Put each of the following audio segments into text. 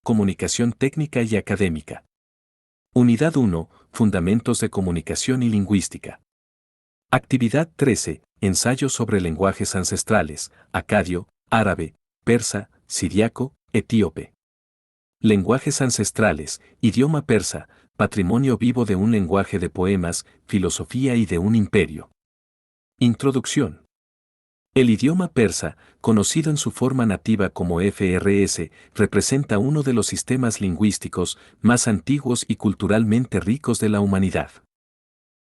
Comunicación técnica y académica. Unidad 1. Fundamentos de comunicación y lingüística. Actividad 13. Ensayos sobre lenguajes ancestrales, acadio, árabe, persa, siriaco, etíope. Lenguajes ancestrales, idioma persa, patrimonio vivo de un lenguaje de poemas, filosofía y de un imperio. Introducción. El idioma persa, conocido en su forma nativa como FRS, representa uno de los sistemas lingüísticos más antiguos y culturalmente ricos de la humanidad.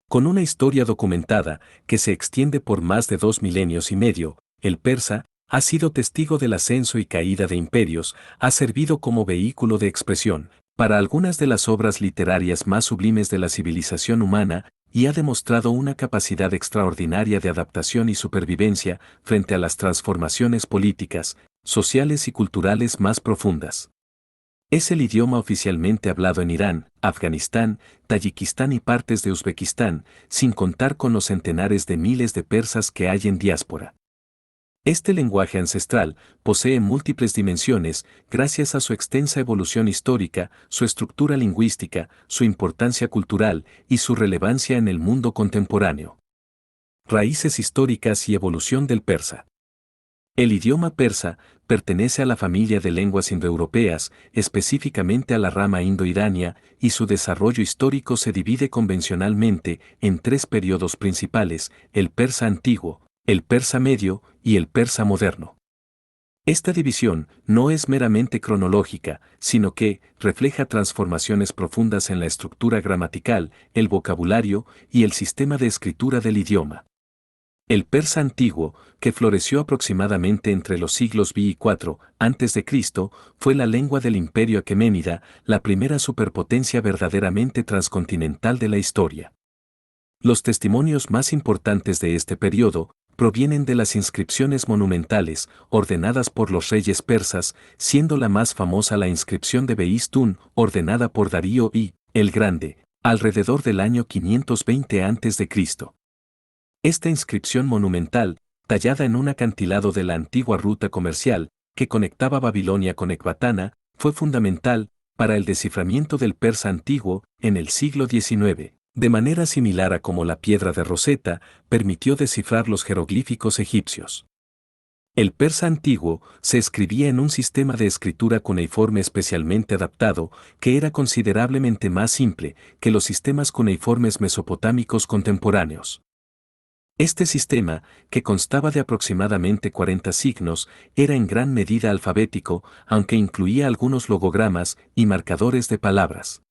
Con una historia documentada que se extiende por más de 2 milenios y medio, el persa ha sido testigo del ascenso y caída de imperios, ha servido como vehículo de expresión para algunas de las obras literarias más sublimes de la civilización humana, y ha demostrado una capacidad extraordinaria de adaptación y supervivencia frente a las transformaciones políticas, sociales y culturales más profundas. Es el idioma oficialmente hablado en Irán, Afganistán, Tayikistán y partes de Uzbekistán, sin contar con los centenares de miles de persas que hay en diáspora. Este lenguaje ancestral posee múltiples dimensiones gracias a su extensa evolución histórica, su estructura lingüística, su importancia cultural y su relevancia en el mundo contemporáneo. Raíces históricas y evolución del persa. El idioma persa pertenece a la familia de lenguas indoeuropeas, específicamente a la rama indo-irania, y su desarrollo histórico se divide convencionalmente en 3 periodos principales: el persa antiguo, el persa medio y el persa moderno. Esta división no es meramente cronológica, sino que refleja transformaciones profundas en la estructura gramatical, el vocabulario y el sistema de escritura del idioma. El persa antiguo, que floreció aproximadamente entre los siglos V y IV a.C., fue la lengua del Imperio Aqueménida, la primera superpotencia verdaderamente transcontinental de la historia. Los testimonios más importantes de este periodo provienen de las inscripciones monumentales ordenadas por los reyes persas, siendo la más famosa la inscripción de Behistún, ordenada por Darío I el Grande, alrededor del año 520 a.C. Esta inscripción monumental, tallada en un acantilado de la antigua ruta comercial que conectaba Babilonia con Ecbatana, fue fundamental para el desciframiento del persa antiguo en el siglo XIX. De manera similar a como la piedra de Rosetta permitió descifrar los jeroglíficos egipcios. El persa antiguo se escribía en un sistema de escritura cuneiforme especialmente adaptado, que era considerablemente más simple que los sistemas cuneiformes mesopotámicos contemporáneos. Este sistema, que constaba de aproximadamente 40 signos, era en gran medida alfabético, aunque incluía algunos logogramas y marcadores de palabras.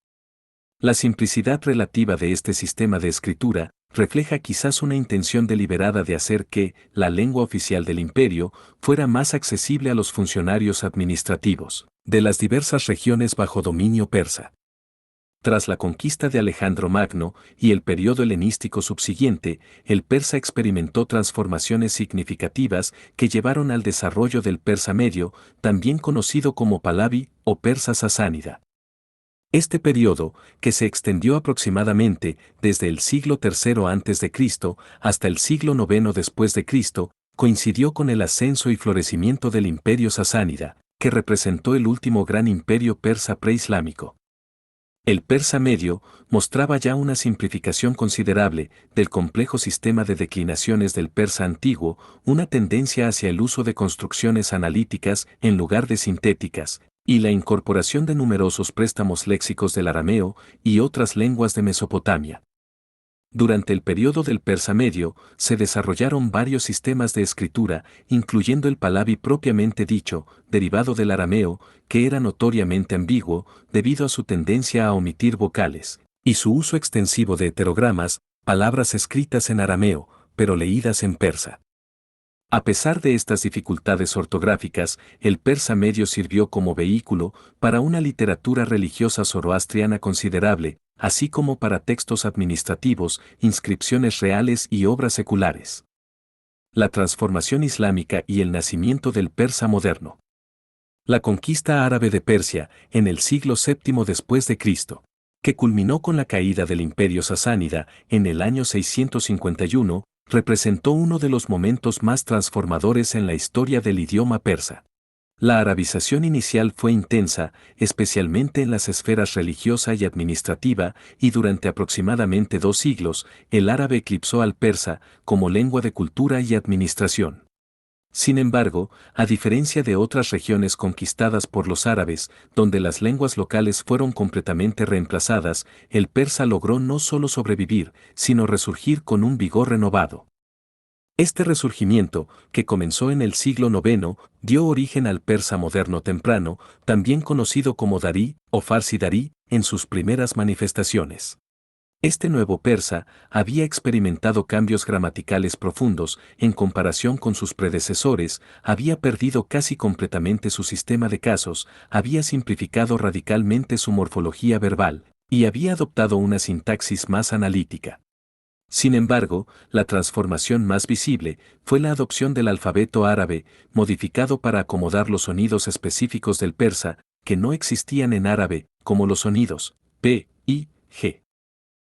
La simplicidad relativa de este sistema de escritura refleja quizás una intención deliberada de hacer que la lengua oficial del imperio fuera más accesible a los funcionarios administrativos de las diversas regiones bajo dominio persa. Tras la conquista de Alejandro Magno y el periodo helenístico subsiguiente, el persa experimentó transformaciones significativas que llevaron al desarrollo del persa medio, también conocido como Pahlavi o persa sasánida. Este periodo, que se extendió aproximadamente desde el siglo III a.C. hasta el siglo IX después de Cristo, coincidió con el ascenso y florecimiento del imperio sasánida, que representó el último gran imperio persa preislámico. El persa medio mostraba ya una simplificación considerable del complejo sistema de declinaciones del persa antiguo, una tendencia hacia el uso de construcciones analíticas en lugar de sintéticas, y la incorporación de numerosos préstamos léxicos del arameo y otras lenguas de Mesopotamia. Durante el periodo del persa medio, se desarrollaron varios sistemas de escritura, incluyendo el Pahlavi propiamente dicho, derivado del arameo, que era notoriamente ambiguo debido a su tendencia a omitir vocales, y su uso extensivo de heterogramas, palabras escritas en arameo, pero leídas en persa. A pesar de estas dificultades ortográficas, el persa medio sirvió como vehículo para una literatura religiosa zoroastriana considerable, así como para textos administrativos, inscripciones reales y obras seculares. La transformación islámica y el nacimiento del persa moderno. La conquista árabe de Persia, en el siglo VII después de Cristo, que culminó con la caída del imperio sasánida en el año 651, representó uno de los momentos más transformadores en la historia del idioma persa. La arabización inicial fue intensa, especialmente en las esferas religiosa y administrativa, y durante aproximadamente 2 siglos, el árabe eclipsó al persa como lengua de cultura y administración. Sin embargo, a diferencia de otras regiones conquistadas por los árabes, donde las lenguas locales fueron completamente reemplazadas, el persa logró no solo sobrevivir, sino resurgir con un vigor renovado. Este resurgimiento, que comenzó en el siglo IX, dio origen al persa moderno temprano, también conocido como darí o farsi darí, en sus primeras manifestaciones. Este nuevo persa había experimentado cambios gramaticales profundos en comparación con sus predecesores, había perdido casi completamente su sistema de casos, había simplificado radicalmente su morfología verbal, y había adoptado una sintaxis más analítica. Sin embargo, la transformación más visible fue la adopción del alfabeto árabe, modificado para acomodar los sonidos específicos del persa, que no existían en árabe, como los sonidos p, i, g.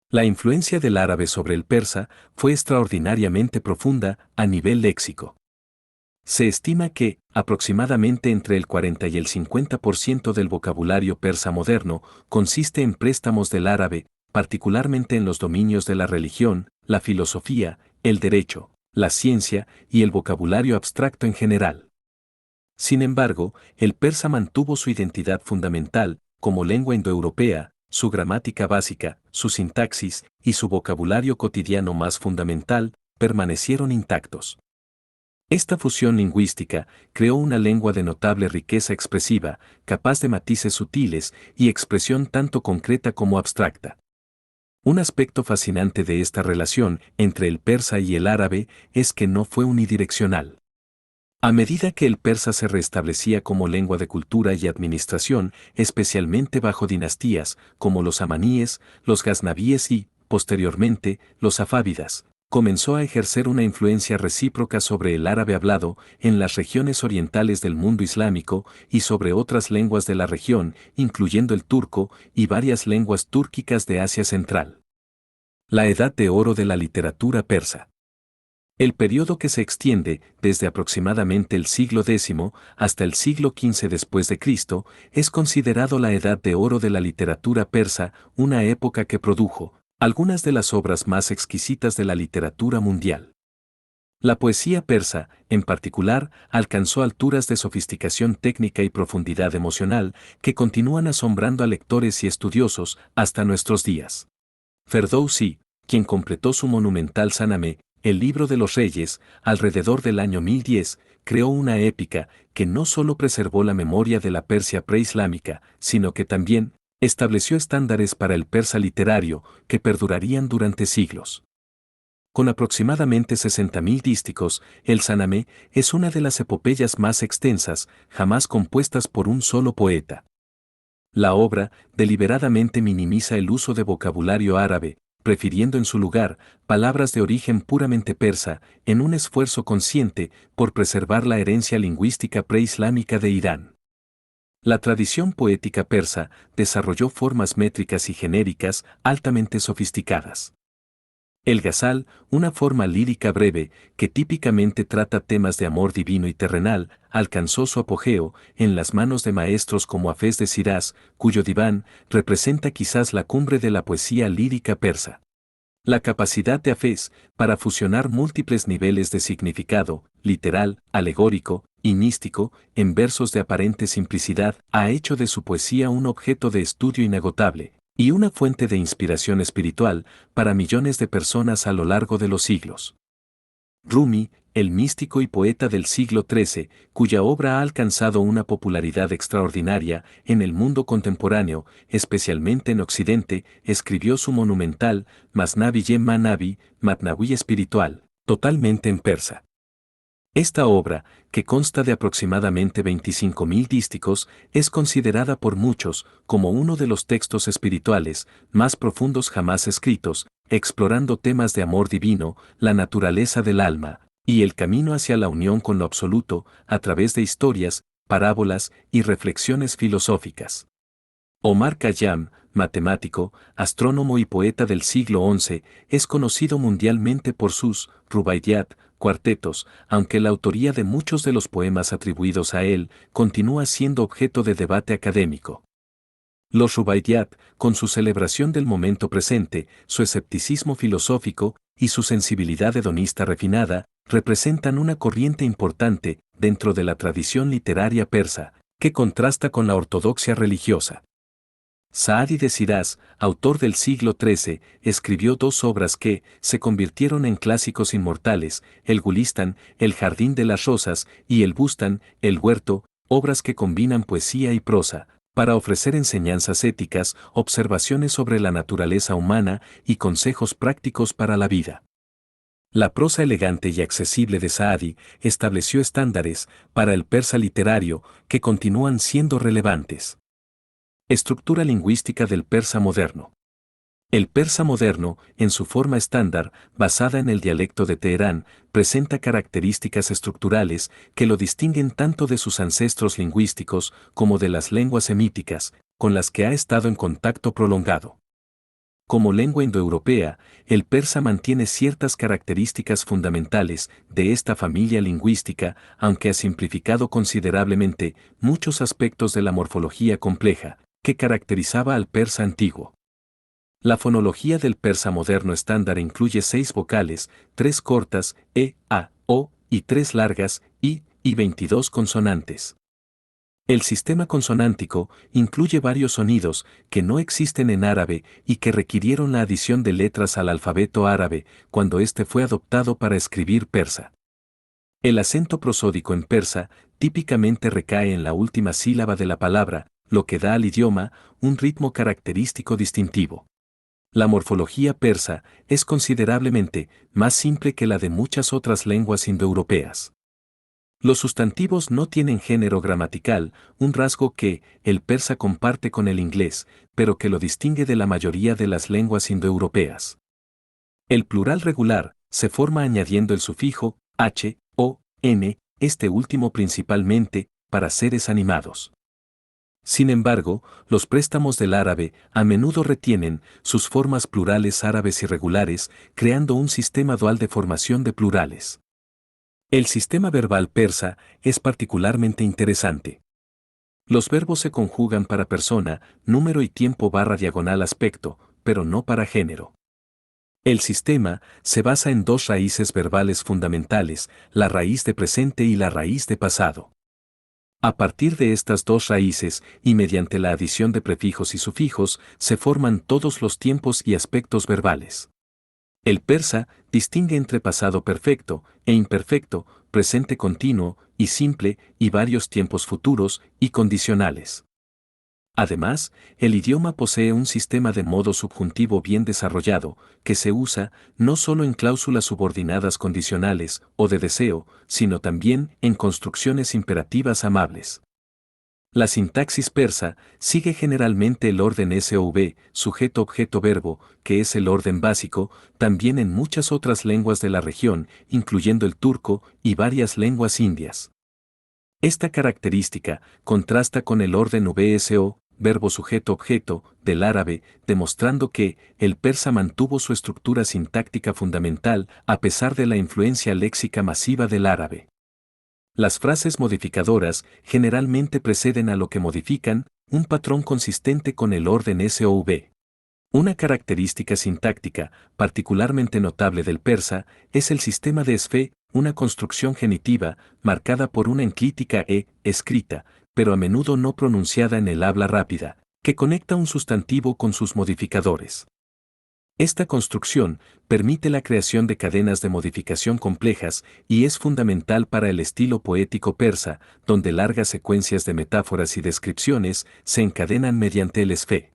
La influencia del árabe sobre el persa fue extraordinariamente profunda a nivel léxico. Se estima que, aproximadamente entre el 40 y el 50% del vocabulario persa moderno consiste en préstamos del árabe, particularmente en los dominios de la religión, la filosofía, el derecho, la ciencia y el vocabulario abstracto en general. Sin embargo, el persa mantuvo su identidad fundamental como lengua indoeuropea, su gramática básica, su sintaxis y su vocabulario cotidiano más fundamental permanecieron intactos. Esta fusión lingüística creó una lengua de notable riqueza expresiva, capaz de matices sutiles y expresión tanto concreta como abstracta. Un aspecto fascinante de esta relación entre el persa y el árabe es que no fue unidireccional. A medida que el persa se restablecía como lengua de cultura y administración, especialmente bajo dinastías como los amaníes, los gaznavíes y, posteriormente, los safávidas, comenzó a ejercer una influencia recíproca sobre el árabe hablado en las regiones orientales del mundo islámico y sobre otras lenguas de la región, incluyendo el turco y varias lenguas túrquicas de Asia Central. La Edad de Oro de la literatura persa. El periodo que se extiende desde aproximadamente el siglo X hasta el siglo XV después de Cristo es considerado la Edad de Oro de la literatura persa, una época que produjo algunas de las obras más exquisitas de la literatura mundial. La poesía persa, en particular, alcanzó alturas de sofisticación técnica y profundidad emocional que continúan asombrando a lectores y estudiosos hasta nuestros días. Ferdowsi, quien completó su monumental Sanamé, el libro de los reyes, alrededor del año 1010, creó una épica que no solo preservó la memoria de la Persia preislámica, sino que también estableció estándares para el persa literario que perdurarían durante siglos. Con aproximadamente 60.000 dísticos, el Sanamé es una de las epopeyas más extensas jamás compuestas por un solo poeta. La obra deliberadamente minimiza el uso de vocabulario árabe, prefiriendo en su lugar palabras de origen puramente persa, en un esfuerzo consciente por preservar la herencia lingüística preislámica de Irán. La tradición poética persa desarrolló formas métricas y genéricas altamente sofisticadas. El ghazal, una forma lírica breve que típicamente trata temas de amor divino y terrenal, alcanzó su apogeo en las manos de maestros como Hafez de Shiraz, cuyo diván representa quizás la cumbre de la poesía lírica persa. La capacidad de Hafez para fusionar múltiples niveles de significado, literal, alegórico y místico, en versos de aparente simplicidad, ha hecho de su poesía un objeto de estudio inagotable y una fuente de inspiración espiritual para millones de personas a lo largo de los siglos. Rumi, el místico y poeta del siglo XIII, cuya obra ha alcanzado una popularidad extraordinaria en el mundo contemporáneo, especialmente en Occidente, escribió su monumental Masnavi-e-Manavi, Matnaví espiritual, totalmente en persa. Esta obra, que consta de aproximadamente 25.000 dísticos, es considerada por muchos como uno de los textos espirituales más profundos jamás escritos, explorando temas de amor divino, la naturaleza del alma, y el camino hacia la unión con lo absoluto, a través de historias, parábolas y reflexiones filosóficas. Omar Khayyam, matemático, astrónomo y poeta del siglo XI, es conocido mundialmente por sus Rubaiyat, cuartetos, aunque la autoría de muchos de los poemas atribuidos a él continúa siendo objeto de debate académico. Los Rubaiyat, con su celebración del momento presente, su escepticismo filosófico y su sensibilidad hedonista refinada, representan una corriente importante dentro de la tradición literaria persa, que contrasta con la ortodoxia religiosa. Saadi de Shiraz, autor del siglo XIII, escribió dos obras que se convirtieron en clásicos inmortales, el Gulistan, el Jardín de las Rosas, y el Bustan, el Huerto, obras que combinan poesía y prosa, para ofrecer enseñanzas éticas, observaciones sobre la naturaleza humana y consejos prácticos para la vida. La prosa elegante y accesible de Saadi estableció estándares para el persa literario que continúan siendo relevantes. Estructura lingüística del persa moderno. El persa moderno, en su forma estándar, basada en el dialecto de Teherán, presenta características estructurales que lo distinguen tanto de sus ancestros lingüísticos como de las lenguas semíticas, con las que ha estado en contacto prolongado. Como lengua indoeuropea, el persa mantiene ciertas características fundamentales de esta familia lingüística, aunque ha simplificado considerablemente muchos aspectos de la morfología compleja que caracterizaba al persa antiguo. La fonología del persa moderno estándar incluye 6 vocales, 3 cortas, a, o, y 3 largas, y 22 consonantes. El sistema consonántico incluye varios sonidos que no existen en árabe y que requirieron la adición de letras al alfabeto árabe cuando éste fue adoptado para escribir persa. El acento prosódico en persa típicamente recae en la última sílaba de la palabra, lo que da al idioma un ritmo característico distintivo. La morfología persa es considerablemente más simple que la de muchas otras lenguas indoeuropeas. Los sustantivos no tienen género gramatical, un rasgo que el persa comparte con el inglés, pero que lo distingue de la mayoría de las lenguas indoeuropeas. El plural regular se forma añadiendo el sufijo h, o, n, este último principalmente para seres animados. Sin embargo, los préstamos del árabe a menudo retienen sus formas plurales árabes irregulares, creando un sistema dual de formación de plurales. El sistema verbal persa es particularmente interesante. Los verbos se conjugan para persona, número y tiempo / aspecto, pero no para género. El sistema se basa en 2 raíces verbales fundamentales, la raíz de presente y la raíz de pasado. A partir de estas 2 raíces, y mediante la adición de prefijos y sufijos, se forman todos los tiempos y aspectos verbales. El persa distingue entre pasado perfecto e imperfecto, presente continuo y simple, y varios tiempos futuros y condicionales. Además, el idioma posee un sistema de modo subjuntivo bien desarrollado, que se usa no solo en cláusulas subordinadas condicionales o de deseo, sino también en construcciones imperativas amables. La sintaxis persa sigue generalmente el orden SOV, sujeto-objeto-verbo, que es el orden básico, también en muchas otras lenguas de la región, incluyendo el turco y varias lenguas indias. Esta característica contrasta con el orden VSO, verbo sujeto-objeto, del árabe, demostrando que el persa mantuvo su estructura sintáctica fundamental a pesar de la influencia léxica masiva del árabe. Las frases modificadoras generalmente preceden a lo que modifican, un patrón consistente con el orden SOV. Una característica sintáctica particularmente notable del persa es el sistema de esfe, una construcción genitiva marcada por una enclítica escrita, pero a menudo no pronunciada en el habla rápida, que conecta un sustantivo con sus modificadores. Esta construcción permite la creación de cadenas de modificación complejas y es fundamental para el estilo poético persa, donde largas secuencias de metáforas y descripciones se encadenan mediante el esfe.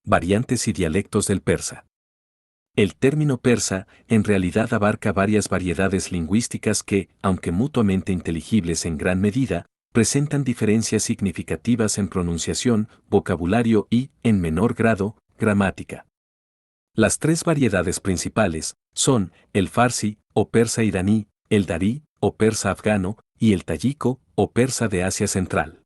Variantes y dialectos del persa. El término persa en realidad abarca varias variedades lingüísticas que, aunque mutuamente inteligibles en gran medida, presentan diferencias significativas en pronunciación, vocabulario y, en menor grado, gramática. Las 3 variedades principales son el farsi, o persa iraní, el darí, o persa afgano, y el tayiko, o persa de Asia Central.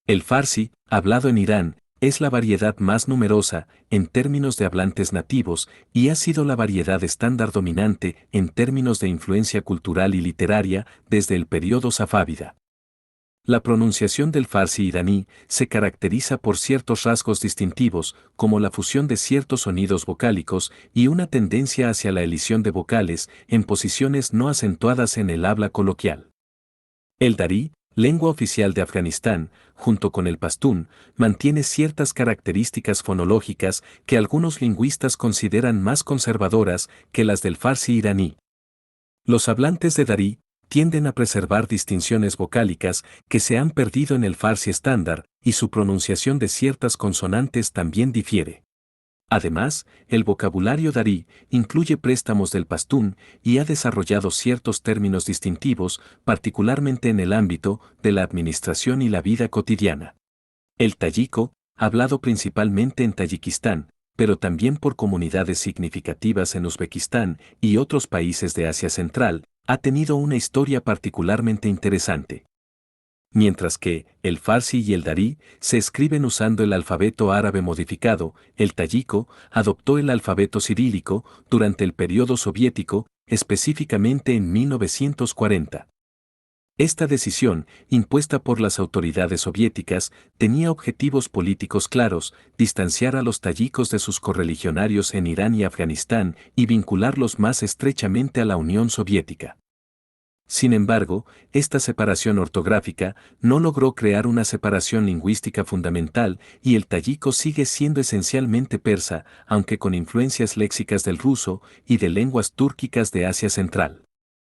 El farsi, hablado en Irán, es la variedad más numerosa en términos de hablantes nativos y ha sido la variedad estándar dominante en términos de influencia cultural y literaria desde el período safávida. La pronunciación del farsi iraní se caracteriza por ciertos rasgos distintivos, como la fusión de ciertos sonidos vocálicos y una tendencia hacia la elisión de vocales en posiciones no acentuadas en el habla coloquial. El darí, lengua oficial de Afganistán, junto con el pastún, mantiene ciertas características fonológicas que algunos lingüistas consideran más conservadoras que las del farsi iraní. Los hablantes de darí tienden a preservar distinciones vocálicas que se han perdido en el farsi estándar y su pronunciación de ciertas consonantes también difiere. Además, el vocabulario darí incluye préstamos del pastún y ha desarrollado ciertos términos distintivos, particularmente en el ámbito de la administración y la vida cotidiana. El tayiko, hablado principalmente en Tayikistán, pero también por comunidades significativas en Uzbekistán y otros países de Asia Central, ha tenido una historia particularmente interesante. Mientras que el farsi y el darí se escriben usando el alfabeto árabe modificado, el tayiko adoptó el alfabeto cirílico durante el periodo soviético, específicamente en 1940. Esta decisión, impuesta por las autoridades soviéticas, tenía objetivos políticos claros: distanciar a los tayikos de sus correligionarios en Irán y Afganistán y vincularlos más estrechamente a la Unión Soviética. Sin embargo, esta separación ortográfica no logró crear una separación lingüística fundamental y el tayiko sigue siendo esencialmente persa, aunque con influencias léxicas del ruso y de lenguas túrquicas de Asia Central.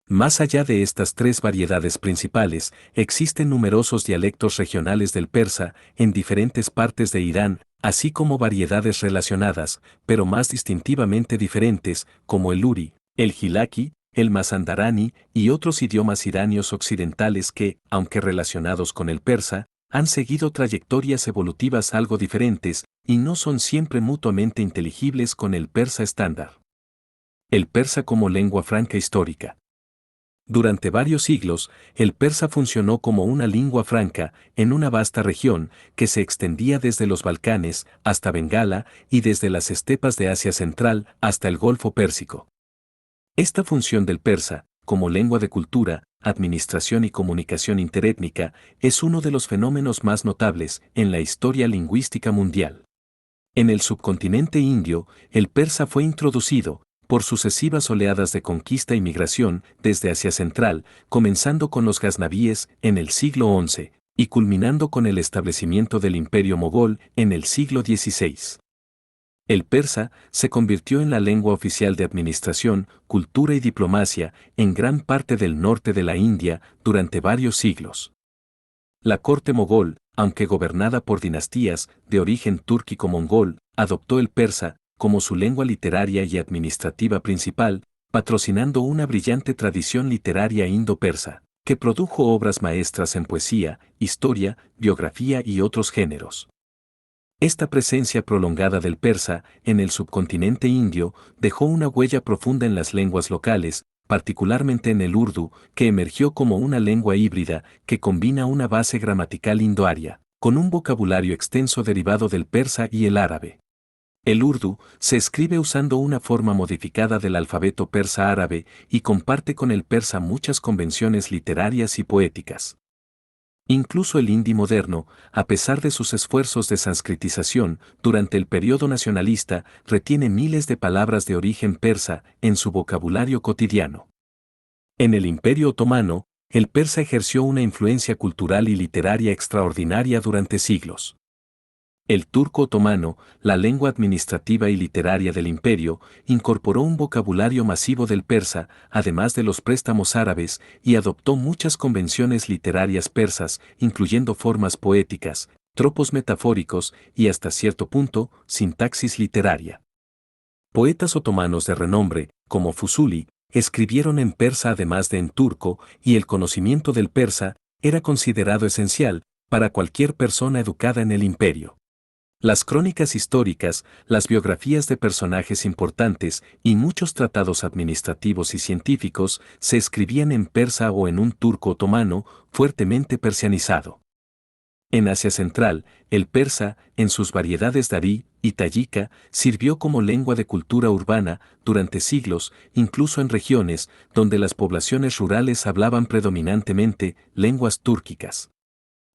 Más allá de estas tres variedades principales, existen numerosos dialectos regionales del persa en diferentes partes de Irán, así como variedades relacionadas, pero más distintivamente diferentes, como el uri, el gilaki, el mazandarani y otros idiomas iranios occidentales que, aunque relacionados con el persa, han seguido trayectorias evolutivas algo diferentes y no son siempre mutuamente inteligibles con el persa estándar. El persa como lengua franca histórica. Durante varios siglos, el persa funcionó como una lengua franca en una vasta región que se extendía desde los Balcanes hasta Bengala y desde las estepas de Asia Central hasta el Golfo Pérsico. Esta función del persa, como lengua de cultura, administración y comunicación interétnica, es uno de los fenómenos más notables en la historia lingüística mundial. En el subcontinente indio, el persa fue introducido por sucesivas oleadas de conquista y migración desde Asia Central, comenzando con los gaznavíes en el siglo XI y culminando con el establecimiento del Imperio Mogol en el siglo XVI. El persa se convirtió en la lengua oficial de administración, cultura y diplomacia en gran parte del norte de la India durante varios siglos. La corte mogol, aunque gobernada por dinastías de origen túrquico-mongol, adoptó el persa como su lengua literaria y administrativa principal, patrocinando una brillante tradición literaria indo-persa, que produjo obras maestras en poesía, historia, biografía y otros géneros. Esta presencia prolongada del persa en el subcontinente indio dejó una huella profunda en las lenguas locales, particularmente en el urdu, que emergió como una lengua híbrida que combina una base gramatical indoaria, con un vocabulario extenso derivado del persa y el árabe. El urdu se escribe usando una forma modificada del alfabeto persa árabe y comparte con el persa muchas convenciones literarias y poéticas. Incluso el hindi moderno, a pesar de sus esfuerzos de sanskritización durante el periodo nacionalista, retiene miles de palabras de origen persa en su vocabulario cotidiano. En el Imperio Otomano, el persa ejerció una influencia cultural y literaria extraordinaria durante siglos. El turco otomano, la lengua administrativa y literaria del imperio, incorporó un vocabulario masivo del persa, además de los préstamos árabes, y adoptó muchas convenciones literarias persas, incluyendo formas poéticas, tropos metafóricos y hasta cierto punto, sintaxis literaria. Poetas otomanos de renombre, como Fusuli, escribieron en persa además de en turco, y el conocimiento del persa era considerado esencial para cualquier persona educada en el imperio. Las crónicas históricas, las biografías de personajes importantes y muchos tratados administrativos y científicos se escribían en persa o en un turco otomano fuertemente persianizado. En Asia Central, el persa, en sus variedades darí y tayika, sirvió como lengua de cultura urbana durante siglos, incluso en regiones donde las poblaciones rurales hablaban predominantemente lenguas túrquicas.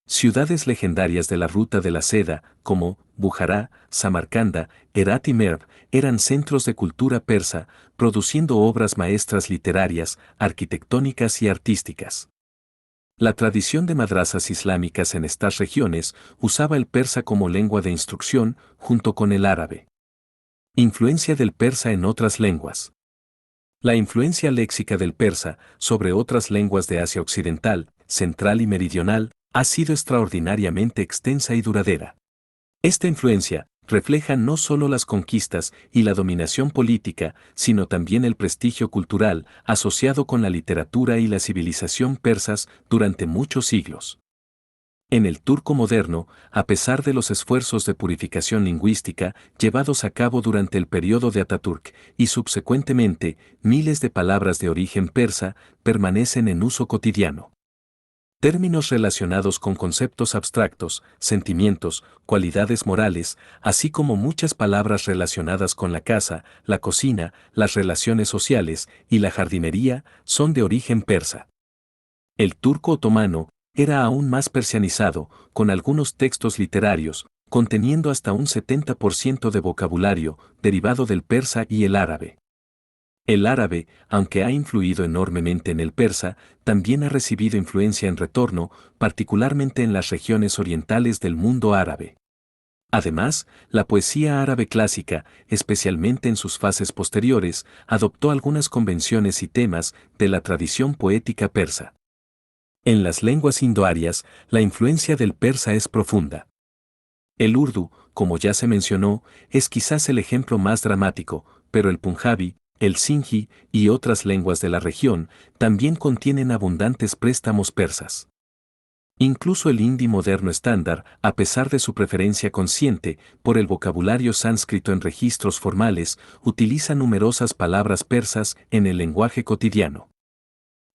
Ciudades legendarias de la Ruta de la Seda, como Bujará, Samarcanda, Herat y Merv, eran centros de cultura persa, produciendo obras maestras literarias, arquitectónicas y artísticas. La tradición de madrasas islámicas en estas regiones usaba el persa como lengua de instrucción junto con el árabe. Influencia del persa en otras lenguas. La influencia léxica del persa sobre otras lenguas de Asia Occidental, Central y Meridional ha sido extraordinariamente extensa y duradera. Esta influencia refleja no solo las conquistas y la dominación política, sino también el prestigio cultural asociado con la literatura y la civilización persas durante muchos siglos. En el turco moderno, a pesar de los esfuerzos de purificación lingüística llevados a cabo durante el periodo de Atatürk y subsecuentemente, miles de palabras de origen persa permanecen en uso cotidiano. Términos relacionados con conceptos abstractos, sentimientos, cualidades morales, así como muchas palabras relacionadas con la casa, la cocina, las relaciones sociales y la jardinería, son de origen persa. El turco otomano era aún más persianizado, con algunos textos literarios, conteniendo hasta un 70% de vocabulario derivado del persa y el árabe. El árabe, aunque ha influido enormemente en el persa, también ha recibido influencia en retorno, particularmente en las regiones orientales del mundo árabe. Además, la poesía árabe clásica, especialmente en sus fases posteriores, adoptó algunas convenciones y temas de la tradición poética persa. En las lenguas indoarias, la influencia del persa es profunda. El urdu, como ya se mencionó, es quizás el ejemplo más dramático, pero el punjabi, el sindhi y otras lenguas de la región también contienen abundantes préstamos persas. Incluso el hindi moderno estándar, a pesar de su preferencia consciente por el vocabulario sánscrito en registros formales, utiliza numerosas palabras persas en el lenguaje cotidiano.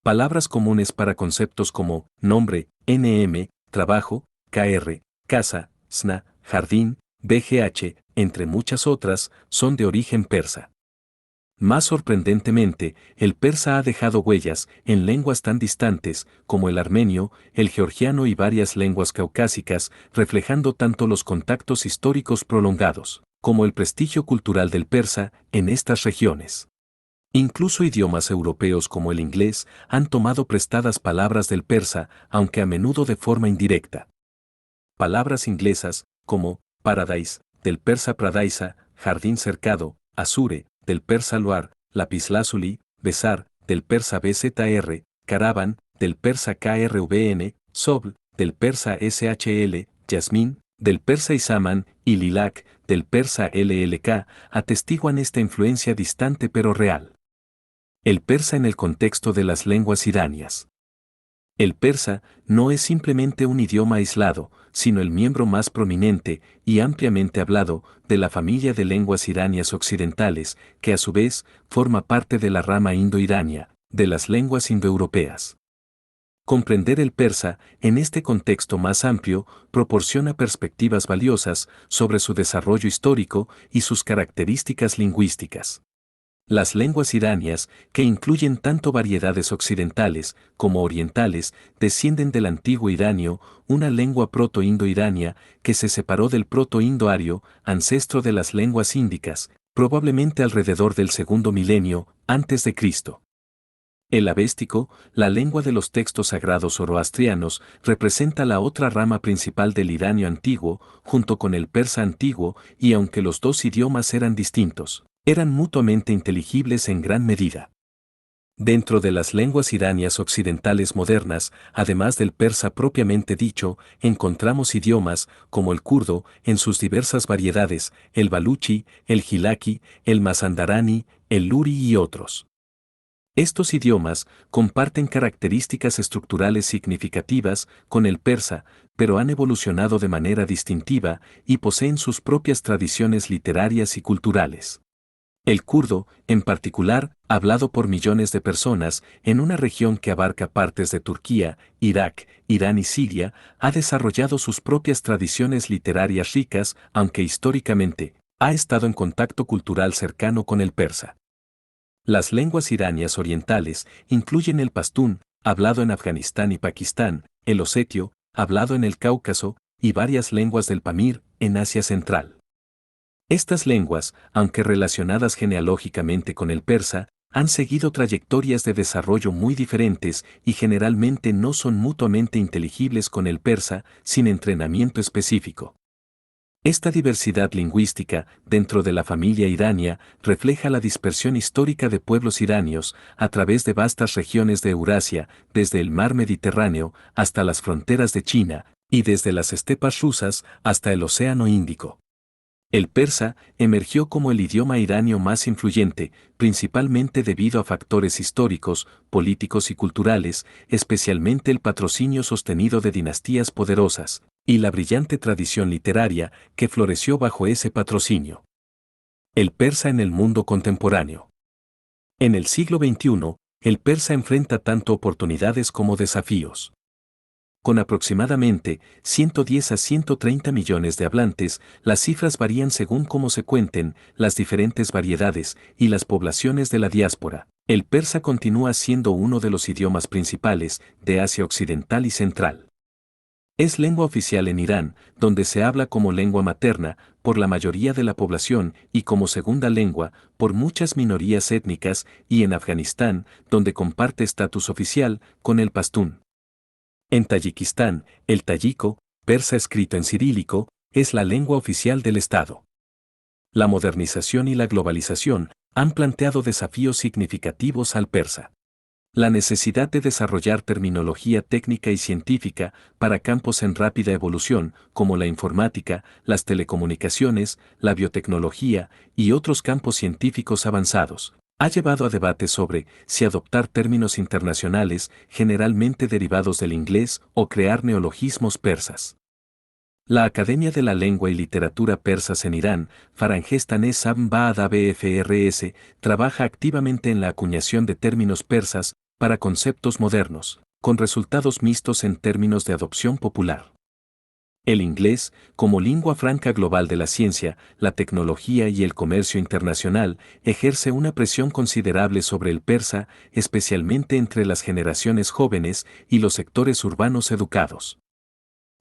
Palabras comunes para conceptos como nombre, nm, trabajo, kr, casa, sna, jardín, bgh, entre muchas otras, son de origen persa. Más sorprendentemente, el persa ha dejado huellas en lenguas tan distantes como el armenio, el georgiano y varias lenguas caucásicas, reflejando tanto los contactos históricos prolongados como el prestigio cultural del persa en estas regiones. Incluso idiomas europeos como el inglés han tomado prestadas palabras del persa, aunque a menudo de forma indirecta. Palabras inglesas, como paradise, del persa pradaisa, jardín cercado, azure, del persa luar, lapislázuli, besar, del persa bzr, caravan, del persa krvn, sobl, del persa shl, yasmín, del persa isaman, y lilac, del persa llk, atestiguan esta influencia distante pero real. El persa en el contexto de las lenguas iranias. El persa no es simplemente un idioma aislado, sino el miembro más prominente y ampliamente hablado de la familia de lenguas iranias occidentales, que a su vez forma parte de la rama indo-irania, de las lenguas indoeuropeas. Comprender el persa, en este contexto más amplio, proporciona perspectivas valiosas sobre su desarrollo histórico y sus características lingüísticas. Las lenguas iranias, que incluyen tanto variedades occidentales como orientales, descienden del antiguo iranio, una lengua proto-indo-irania que se separó del proto-indo-ario, ancestro de las lenguas índicas, probablemente alrededor del segundo milenio antes de Cristo. El avéstico, la lengua de los textos sagrados zoroastrianos, representa la otra rama principal del iranio antiguo, junto con el persa antiguo, y aunque los dos idiomas eran distintos, eran mutuamente inteligibles en gran medida. Dentro de las lenguas iranias occidentales modernas, además del persa propiamente dicho, encontramos idiomas como el kurdo en sus diversas variedades, el baluchi, el gilaki, el mazandarani, el luri y otros. Estos idiomas comparten características estructurales significativas con el persa, pero han evolucionado de manera distintiva y poseen sus propias tradiciones literarias y culturales. El kurdo, en particular, hablado por millones de personas en una región que abarca partes de Turquía, Irak, Irán y Siria, ha desarrollado sus propias tradiciones literarias ricas, aunque históricamente ha estado en contacto cultural cercano con el persa. Las lenguas iranias orientales incluyen el pastún, hablado en Afganistán y Pakistán, el osetio, hablado en el Cáucaso, y varias lenguas del Pamir, en Asia Central. Estas lenguas, aunque relacionadas genealógicamente con el persa, han seguido trayectorias de desarrollo muy diferentes y generalmente no son mutuamente inteligibles con el persa sin entrenamiento específico. Esta diversidad lingüística, dentro de la familia irania, refleja la dispersión histórica de pueblos iranios a través de vastas regiones de Eurasia, desde el mar Mediterráneo hasta las fronteras de China, y desde las estepas rusas hasta el Océano Índico. El persa emergió como el idioma iranio más influyente, principalmente debido a factores históricos, políticos y culturales, especialmente el patrocinio sostenido de dinastías poderosas, y la brillante tradición literaria que floreció bajo ese patrocinio. El persa en el mundo contemporáneo. En el siglo XXI, el persa enfrenta tanto oportunidades como desafíos. Con aproximadamente 110 a 130 millones de hablantes, las cifras varían según cómo se cuenten las diferentes variedades y las poblaciones de la diáspora. El persa continúa siendo uno de los idiomas principales de Asia Occidental y Central. Es lengua oficial en Irán, donde se habla como lengua materna por la mayoría de la población y como segunda lengua por muchas minorías étnicas, y en Afganistán, donde comparte estatus oficial con el pastún. En Tayikistán, el tayiko, persa escrito en cirílico, es la lengua oficial del Estado. La modernización y la globalización han planteado desafíos significativos al persa. La necesidad de desarrollar terminología técnica y científica para campos en rápida evolución, como la informática, las telecomunicaciones, la biotecnología y otros campos científicos avanzados, ha llevado a debates sobre si adoptar términos internacionales generalmente derivados del inglés o crear neologismos persas. La Academia de la Lengua y Literatura Persas en Irán, Farangestaneh-Sabn Ba'ada BFRS, trabaja activamente en la acuñación de términos persas para conceptos modernos, con resultados mixtos en términos de adopción popular. El inglés, como lengua franca global de la ciencia, la tecnología y el comercio internacional, ejerce una presión considerable sobre el persa, especialmente entre las generaciones jóvenes y los sectores urbanos educados.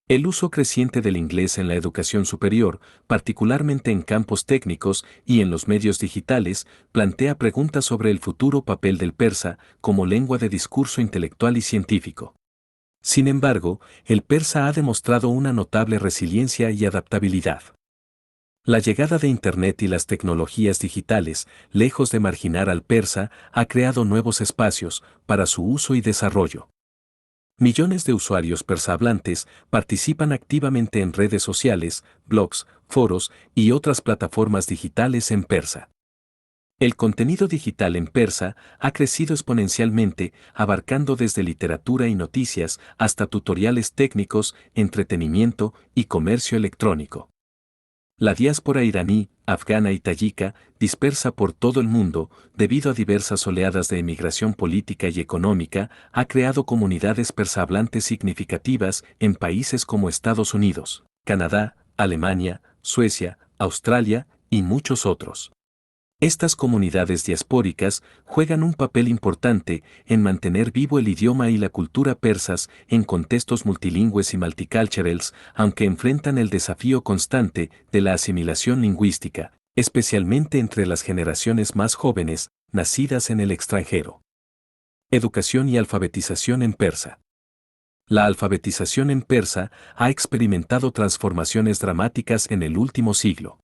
El uso creciente del inglés en la educación superior, particularmente en campos técnicos y en los medios digitales, plantea preguntas sobre el futuro papel del persa como lengua de discurso intelectual y científico. Sin embargo, el persa ha demostrado una notable resiliencia y adaptabilidad. La llegada de Internet y las tecnologías digitales, lejos de marginar al persa, ha creado nuevos espacios para su uso y desarrollo. Millones de usuarios persa-hablantes participan activamente en redes sociales, blogs, foros y otras plataformas digitales en persa. El contenido digital en persa ha crecido exponencialmente, abarcando desde literatura y noticias hasta tutoriales técnicos, entretenimiento y comercio electrónico. La diáspora iraní, afgana y tayika, dispersa por todo el mundo, debido a diversas oleadas de emigración política y económica, ha creado comunidades persahablantes significativas en países como Estados Unidos, Canadá, Alemania, Suecia, Australia y muchos otros. Estas comunidades diaspóricas juegan un papel importante en mantener vivo el idioma y la cultura persas en contextos multilingües y multiculturales, aunque enfrentan el desafío constante de la asimilación lingüística, especialmente entre las generaciones más jóvenes, nacidas en el extranjero. Educación y alfabetización en persa. La alfabetización en persa ha experimentado transformaciones dramáticas en el último siglo.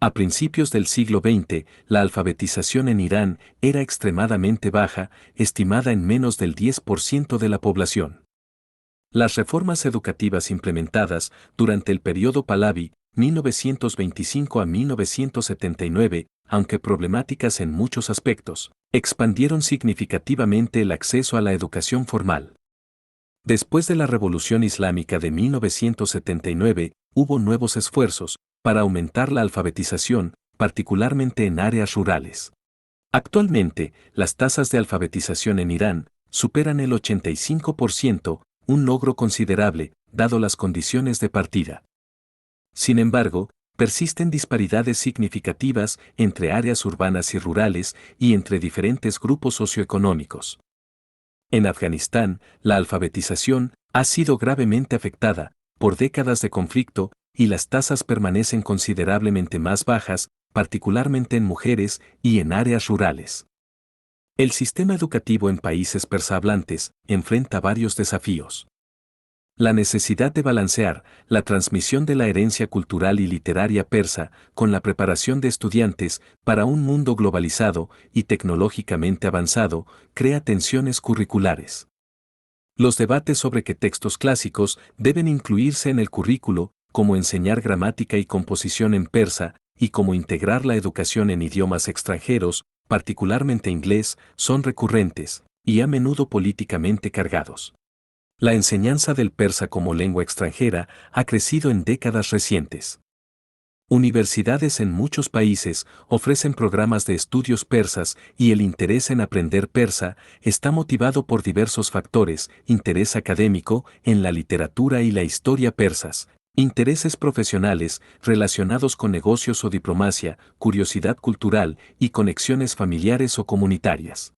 A principios del siglo XX, la alfabetización en Irán era extremadamente baja, estimada en menos del 10% de la población. Las reformas educativas implementadas durante el periodo Pahlavi, 1925 a 1979, aunque problemáticas en muchos aspectos, expandieron significativamente el acceso a la educación formal. Después de la Revolución Islámica de 1979, hubo nuevos esfuerzos para aumentar la alfabetización, particularmente en áreas rurales. Actualmente, las tasas de alfabetización en Irán superan el 85%, un logro considerable, dado las condiciones de partida. Sin embargo, persisten disparidades significativas entre áreas urbanas y rurales y entre diferentes grupos socioeconómicos. En Afganistán, la alfabetización ha sido gravemente afectada por décadas de conflicto y las tasas permanecen considerablemente más bajas, particularmente en mujeres y en áreas rurales. El sistema educativo en países persahablantes enfrenta varios desafíos. La necesidad de balancear la transmisión de la herencia cultural y literaria persa con la preparación de estudiantes para un mundo globalizado y tecnológicamente avanzado crea tensiones curriculares. Los debates sobre qué textos clásicos deben incluirse en el currículo, cómo enseñar gramática y composición en persa, y cómo integrar la educación en idiomas extranjeros, particularmente inglés, son recurrentes y a menudo políticamente cargados. La enseñanza del persa como lengua extranjera ha crecido en décadas recientes. Universidades en muchos países ofrecen programas de estudios persas y el interés en aprender persa está motivado por diversos factores: interés académico en la literatura y la historia persas, intereses profesionales relacionados con negocios o diplomacia, curiosidad cultural y conexiones familiares o comunitarias.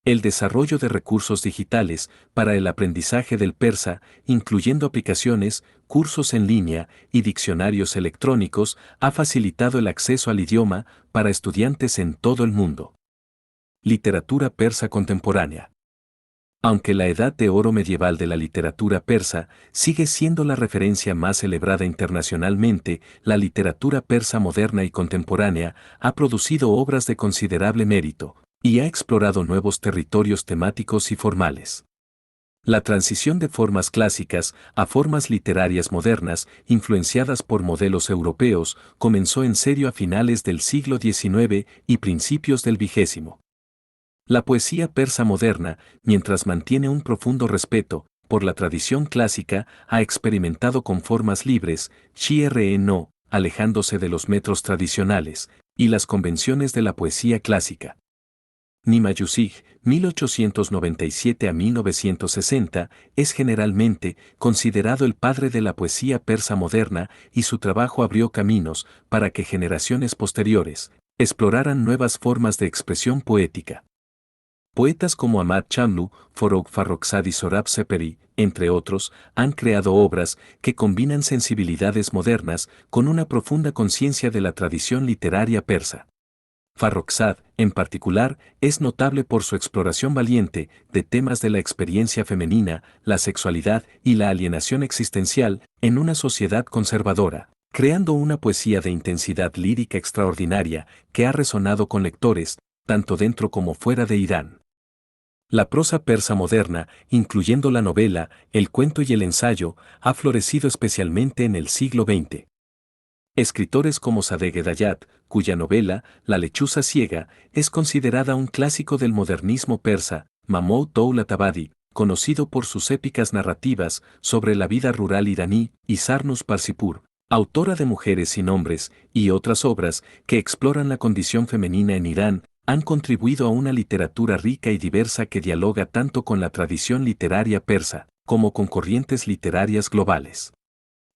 El desarrollo de recursos digitales para el aprendizaje del persa, incluyendo aplicaciones, cursos en línea y diccionarios electrónicos, ha facilitado el acceso al idioma para estudiantes en todo el mundo. Literatura persa contemporánea. Aunque la edad de oro medieval de la literatura persa sigue siendo la referencia más celebrada internacionalmente, la literatura persa moderna y contemporánea ha producido obras de considerable mérito y ha explorado nuevos territorios temáticos y formales. La transición de formas clásicas a formas literarias modernas, influenciadas por modelos europeos, comenzó en serio a finales del siglo XIX y principios del XX. La poesía persa moderna, mientras mantiene un profundo respeto por la tradición clásica, ha experimentado con formas libres, no, alejándose de los metros tradicionales y las convenciones de la poesía clásica. Nima Yusig, 1897 a 1960, es generalmente considerado el padre de la poesía persa moderna y su trabajo abrió caminos para que generaciones posteriores exploraran nuevas formas de expresión poética. Poetas como Ahmad Chamlu, Forugh Farrokhzad y Sohrab Sepehri, entre otros, han creado obras que combinan sensibilidades modernas con una profunda conciencia de la tradición literaria persa. Farrokhzad, en particular, es notable por su exploración valiente de temas de la experiencia femenina, la sexualidad y la alienación existencial en una sociedad conservadora, creando una poesía de intensidad lírica extraordinaria que ha resonado con lectores, tanto dentro como fuera de Irán. La prosa persa moderna, incluyendo la novela, el cuento y el ensayo, ha florecido especialmente en el siglo XX. Escritores como Sadegh Edayat, cuya novela, La lechuza ciega, es considerada un clásico del modernismo persa, Mahmoud Dowlatabadi, conocido por sus épicas narrativas sobre la vida rural iraní, y Sarnus Parsipur, autora de Mujeres sin hombres, y otras obras que exploran la condición femenina en Irán, han contribuido a una literatura rica y diversa que dialoga tanto con la tradición literaria persa, como con corrientes literarias globales.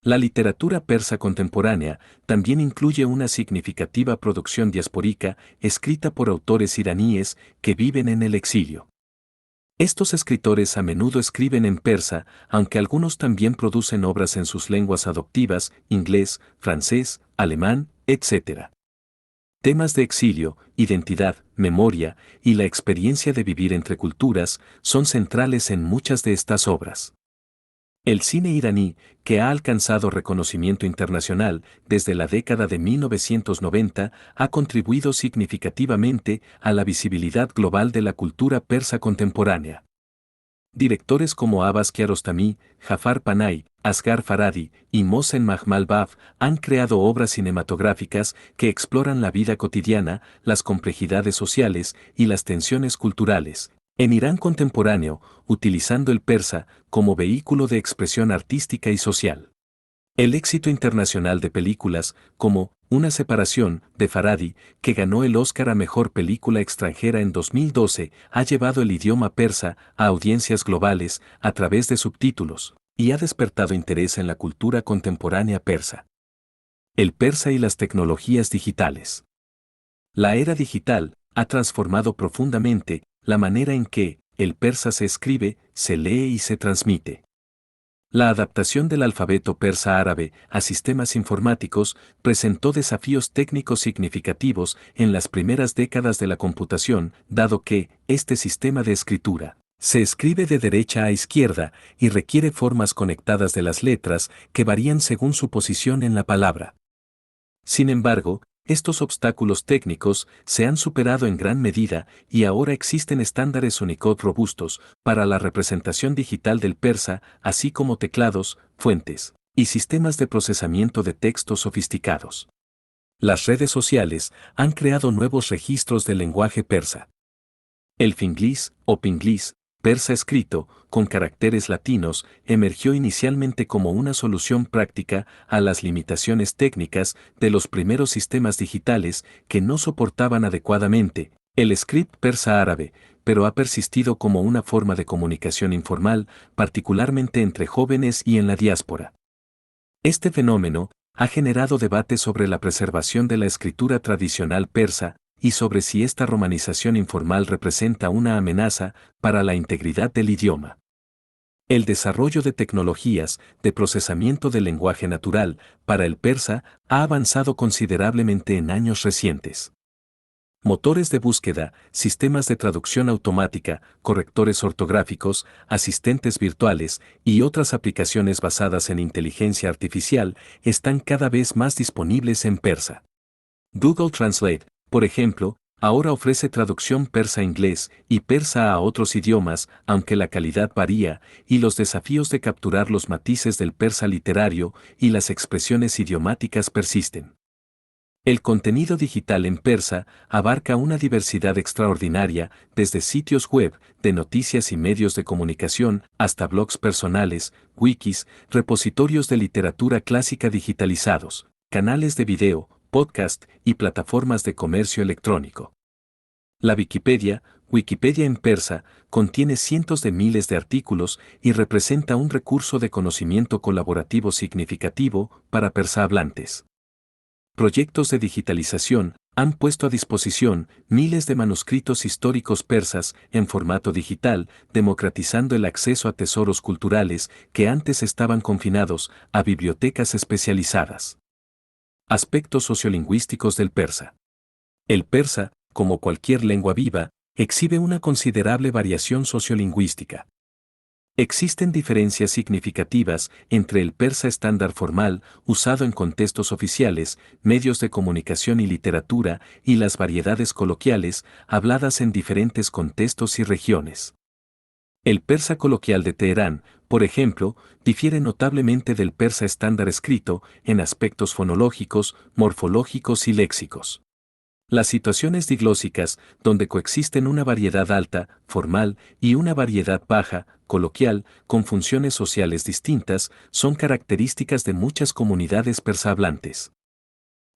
La literatura persa contemporánea también incluye una significativa producción diaspórica escrita por autores iraníes que viven en el exilio. Estos escritores a menudo escriben en persa, aunque algunos también producen obras en sus lenguas adoptivas, inglés, francés, alemán, etc. Temas de exilio, identidad, memoria y la experiencia de vivir entre culturas son centrales en muchas de estas obras. El cine iraní, que ha alcanzado reconocimiento internacional desde la década de 1990, ha contribuido significativamente a la visibilidad global de la cultura persa contemporánea. Directores como Abbas Kiarostami, Jafar Panahi, Asghar Farhadi y Mohsen Mahmalbaf han creado obras cinematográficas que exploran la vida cotidiana, las complejidades sociales y las tensiones culturales en Irán contemporáneo, utilizando el persa como vehículo de expresión artística y social. El éxito internacional de películas como Una separación, de Farhadi, que ganó el Oscar a Mejor Película Extranjera en 2012, ha llevado el idioma persa a audiencias globales a través de subtítulos, y ha despertado interés en la cultura contemporánea persa. El persa y las tecnologías digitales. La era digital ha transformado profundamente la manera en que el persa se escribe, se lee y se transmite. La adaptación del alfabeto persa árabe a sistemas informáticos presentó desafíos técnicos significativos en las primeras décadas de la computación, dado que este sistema de escritura se escribe de derecha a izquierda y requiere formas conectadas de las letras que varían según su posición en la palabra. Sin embargo, estos obstáculos técnicos se han superado en gran medida y ahora existen estándares Unicode robustos para la representación digital del persa, así como teclados, fuentes y sistemas de procesamiento de texto sofisticados. Las redes sociales han creado nuevos registros del lenguaje persa. El Finglis o Pinglis, persa escrito, con caracteres latinos, emergió inicialmente como una solución práctica a las limitaciones técnicas de los primeros sistemas digitales que no soportaban adecuadamente el script persa árabe, pero ha persistido como una forma de comunicación informal, particularmente entre jóvenes y en la diáspora. Este fenómeno ha generado debates sobre la preservación de la escritura tradicional persa, y sobre si esta romanización informal representa una amenaza para la integridad del idioma. El desarrollo de tecnologías de procesamiento del lenguaje natural para el persa ha avanzado considerablemente en años recientes. Motores de búsqueda, sistemas de traducción automática, correctores ortográficos, asistentes virtuales y otras aplicaciones basadas en inteligencia artificial están cada vez más disponibles en persa. Google Translate, por ejemplo, ahora ofrece traducción persa-inglés y persa a otros idiomas, aunque la calidad varía, y los desafíos de capturar los matices del persa literario y las expresiones idiomáticas persisten. El contenido digital en persa abarca una diversidad extraordinaria, desde sitios web, de noticias y medios de comunicación, hasta blogs personales, wikis, repositorios de literatura clásica digitalizados, canales de video, podcast y plataformas de comercio electrónico. La Wikipedia en persa, contiene cientos de miles de artículos y representa un recurso de conocimiento colaborativo significativo para persa-hablantes. Proyectos de digitalización han puesto a disposición miles de manuscritos históricos persas en formato digital, democratizando el acceso a tesoros culturales que antes estaban confinados a bibliotecas especializadas. Aspectos sociolingüísticos del persa. El persa, como cualquier lengua viva, exhibe una considerable variación sociolingüística. Existen diferencias significativas entre el persa estándar formal, usado en contextos oficiales, medios de comunicación y literatura, y las variedades coloquiales, habladas en diferentes contextos y regiones. El persa coloquial de Teherán, por ejemplo, difiere notablemente del persa estándar escrito en aspectos fonológicos, morfológicos y léxicos. Las situaciones diglósicas, donde coexisten una variedad alta, formal, y una variedad baja, coloquial, con funciones sociales distintas, son características de muchas comunidades persa-hablantes.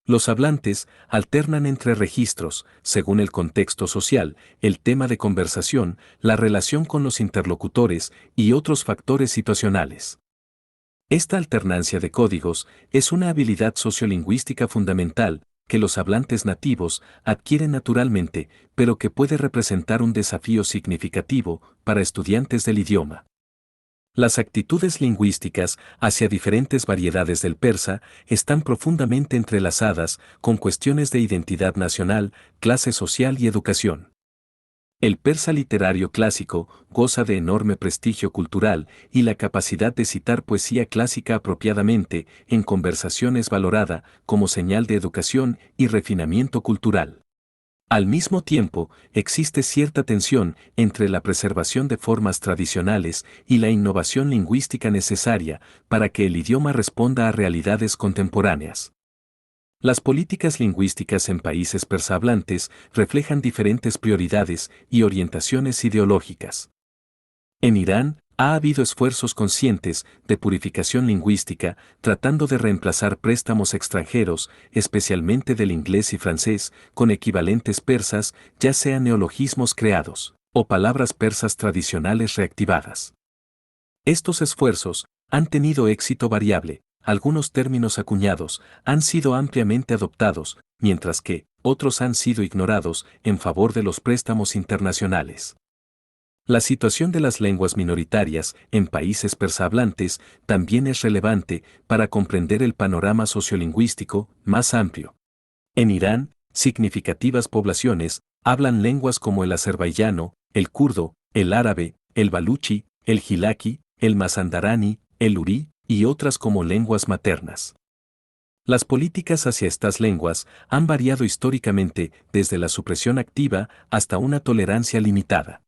Los hablantes alternan entre registros, según el contexto social, el tema de conversación, la relación con los interlocutores y otros factores situacionales. Esta alternancia de códigos es una habilidad sociolingüística fundamental que los hablantes nativos adquieren naturalmente, pero que puede representar un desafío significativo para estudiantes del idioma. Las actitudes lingüísticas hacia diferentes variedades del persa están profundamente entrelazadas con cuestiones de identidad nacional, clase social y educación. El persa literario clásico goza de enorme prestigio cultural y la capacidad de citar poesía clásica apropiadamente en conversación es valorada como señal de educación y refinamiento cultural. Al mismo tiempo, existe cierta tensión entre la preservación de formas tradicionales y la innovación lingüística necesaria para que el idioma responda a realidades contemporáneas. Las políticas lingüísticas en países persahablantes reflejan diferentes prioridades y orientaciones ideológicas. En Irán, Ha habido esfuerzos conscientes de purificación lingüística, tratando de reemplazar préstamos extranjeros, especialmente del inglés y francés, con equivalentes persas, ya sean neologismos creados o palabras persas tradicionales reactivadas. Estos esfuerzos han tenido éxito variable, algunos términos acuñados han sido ampliamente adoptados, mientras que otros han sido ignorados en favor de los préstamos internacionales. La situación de las lenguas minoritarias en países persahablantes también es relevante para comprender el panorama sociolingüístico más amplio. En Irán, significativas poblaciones hablan lenguas como el azerbaiyano, el kurdo, el árabe, el baluchi, el gilaki, el mazandarani, el urí y otras como lenguas maternas. Las políticas hacia estas lenguas han variado históricamente desde la supresión activa hasta una tolerancia limitada.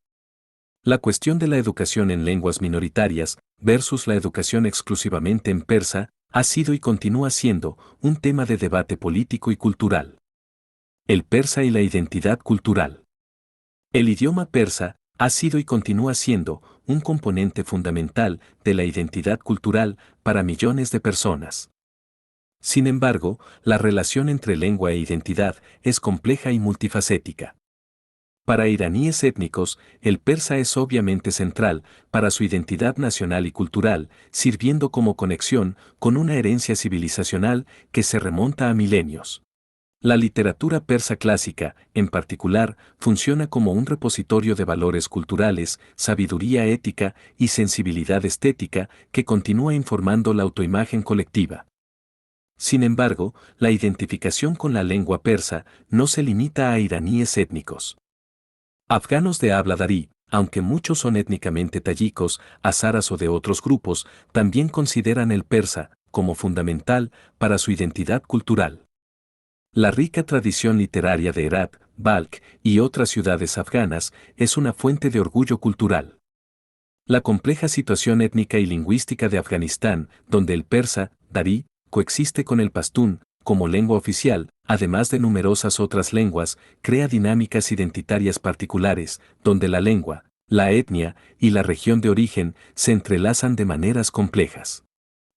La cuestión de la educación en lenguas minoritarias versus la educación exclusivamente en persa ha sido y continúa siendo un tema de debate político y cultural. El persa y la identidad cultural. El idioma persa ha sido y continúa siendo un componente fundamental de la identidad cultural para millones de personas. Sin embargo, la relación entre lengua e identidad es compleja y multifacética. Para iraníes étnicos, el persa es obviamente central para su identidad nacional y cultural, sirviendo como conexión con una herencia civilizacional que se remonta a milenios. La literatura persa clásica, en particular, funciona como un repositorio de valores culturales, sabiduría ética y sensibilidad estética que continúa informando la autoimagen colectiva. Sin embargo, la identificación con la lengua persa no se limita a iraníes étnicos. Afganos de habla darí, aunque muchos son étnicamente tayikos, hazaras o de otros grupos, también consideran el persa como fundamental para su identidad cultural. La rica tradición literaria de Herat, Balkh y otras ciudades afganas es una fuente de orgullo cultural. La compleja situación étnica y lingüística de Afganistán, donde el persa, darí, coexiste con el pastún, como lengua oficial, además de numerosas otras lenguas, crea dinámicas identitarias particulares, donde la lengua, la etnia y la región de origen se entrelazan de maneras complejas.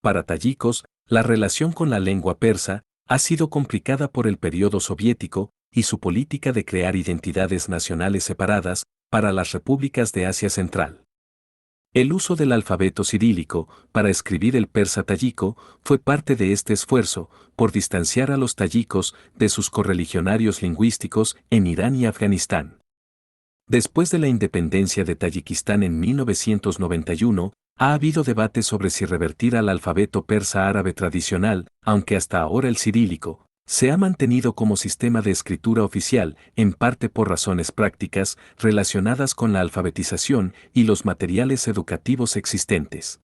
Para tayikos, la relación con la lengua persa ha sido complicada por el periodo soviético y su política de crear identidades nacionales separadas para las repúblicas de Asia Central. El uso del alfabeto cirílico para escribir el persa tayiko fue parte de este esfuerzo por distanciar a los tayikos de sus correligionarios lingüísticos en Irán y Afganistán. Después de la independencia de Tayikistán en 1991, ha habido debate sobre si revertir al alfabeto persa árabe tradicional, aunque hasta ahora el cirílico se ha mantenido como sistema de escritura oficial, en parte por razones prácticas relacionadas con la alfabetización y los materiales educativos existentes.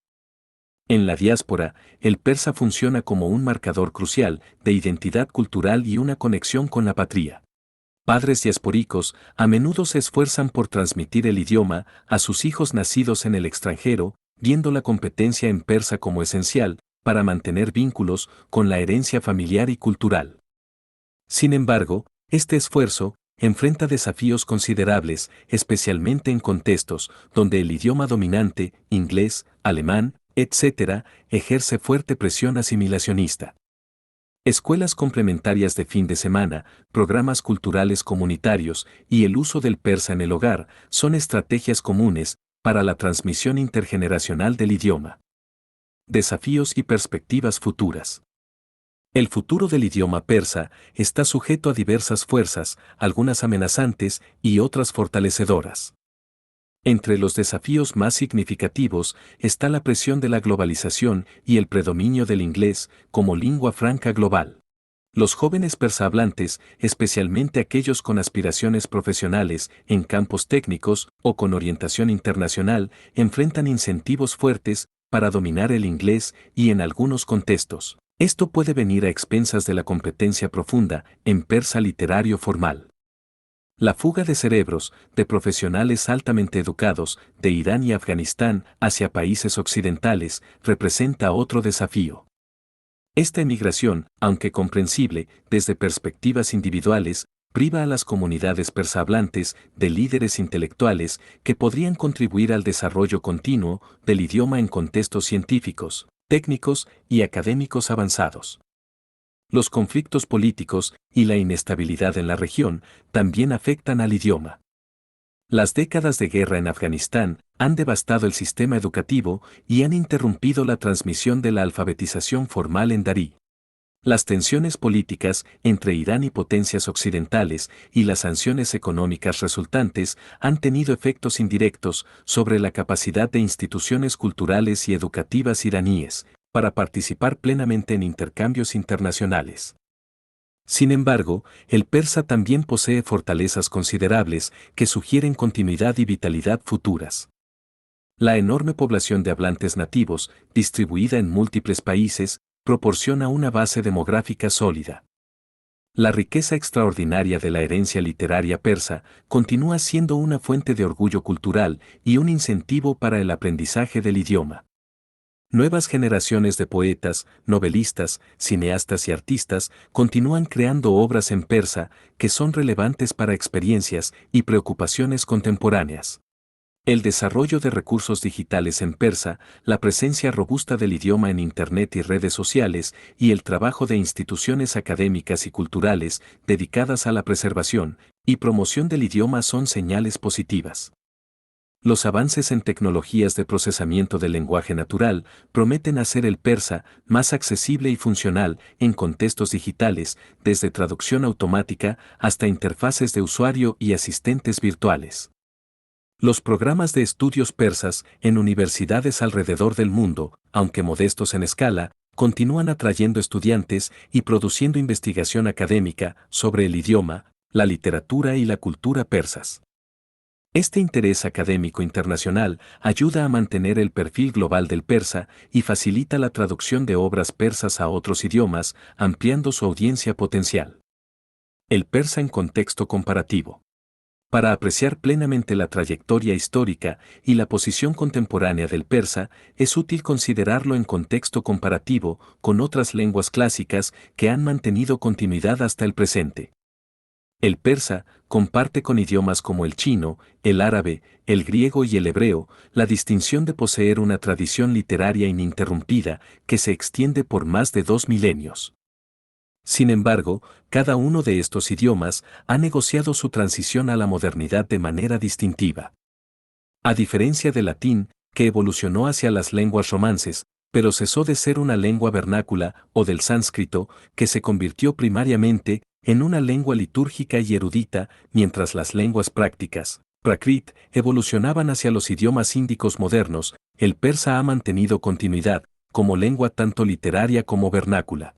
En la diáspora, el persa funciona como un marcador crucial de identidad cultural y una conexión con la patria. Padres diaspóricos a menudo se esfuerzan por transmitir el idioma a sus hijos nacidos en el extranjero, viendo la competencia en persa como esencial para mantener vínculos con la herencia familiar y cultural. Sin embargo, este esfuerzo enfrenta desafíos considerables, especialmente en contextos donde el idioma dominante, inglés, alemán, etc., ejerce fuerte presión asimilacionista. Escuelas complementarias de fin de semana, programas culturales comunitarios y el uso del persa en el hogar son estrategias comunes para la transmisión intergeneracional del idioma. Desafíos y perspectivas futuras. El futuro del idioma persa está sujeto a diversas fuerzas, algunas amenazantes y otras fortalecedoras. Entre los desafíos más significativos está la presión de la globalización y el predominio del inglés como lengua franca global. Los jóvenes persahablantes, especialmente aquellos con aspiraciones profesionales en campos técnicos o con orientación internacional, enfrentan incentivos fuertes para dominar el inglés y en algunos contextos. Esto puede venir a expensas de la competencia profunda en persa literario formal. La fuga de cerebros, de profesionales altamente educados, de Irán y Afganistán hacia países occidentales, representa otro desafío. Esta emigración, aunque comprensible desde perspectivas individuales, priva a las comunidades persahablantes de líderes intelectuales que podrían contribuir al desarrollo continuo del idioma en contextos científicos, técnicos y académicos avanzados. Los conflictos políticos y la inestabilidad en la región también afectan al idioma. Las décadas de guerra en Afganistán han devastado el sistema educativo y han interrumpido la transmisión de la alfabetización formal en darí. Las tensiones políticas entre Irán y potencias occidentales y las sanciones económicas resultantes han tenido efectos indirectos sobre la capacidad de instituciones culturales y educativas iraníes para participar plenamente en intercambios internacionales. Sin embargo, el persa también posee fortalezas considerables que sugieren continuidad y vitalidad futuras. La enorme población de hablantes nativos, distribuida en múltiples países, proporciona una base demográfica sólida. La riqueza extraordinaria de la herencia literaria persa continúa siendo una fuente de orgullo cultural y un incentivo para el aprendizaje del idioma. Nuevas generaciones de poetas, novelistas, cineastas y artistas continúan creando obras en persa que son relevantes para experiencias y preocupaciones contemporáneas. El desarrollo de recursos digitales en persa, la presencia robusta del idioma en Internet y redes sociales, y el trabajo de instituciones académicas y culturales dedicadas a la preservación y promoción del idioma son señales positivas. Los avances en tecnologías de procesamiento del lenguaje natural prometen hacer el persa más accesible y funcional en contextos digitales, desde traducción automática hasta interfaces de usuario y asistentes virtuales. Los programas de estudios persas en universidades alrededor del mundo, aunque modestos en escala, continúan atrayendo estudiantes y produciendo investigación académica sobre el idioma, la literatura y la cultura persas. Este interés académico internacional ayuda a mantener el perfil global del persa y facilita la traducción de obras persas a otros idiomas, ampliando su audiencia potencial. El persa en contexto comparativo. Para apreciar plenamente la trayectoria histórica y la posición contemporánea del persa, es útil considerarlo en contexto comparativo con otras lenguas clásicas que han mantenido continuidad hasta el presente. El persa comparte con idiomas como el chino, el árabe, el griego y el hebreo la distinción de poseer una tradición literaria ininterrumpida que se extiende por más de 2 milenios. Sin embargo, cada uno de estos idiomas ha negociado su transición a la modernidad de manera distintiva. A diferencia del latín, que evolucionó hacia las lenguas romances, pero cesó de ser una lengua vernácula, o del sánscrito, que se convirtió primariamente en una lengua litúrgica y erudita, mientras las lenguas prácticas, Prakrit, evolucionaban hacia los idiomas índicos modernos, el persa ha mantenido continuidad, como lengua tanto literaria como vernácula.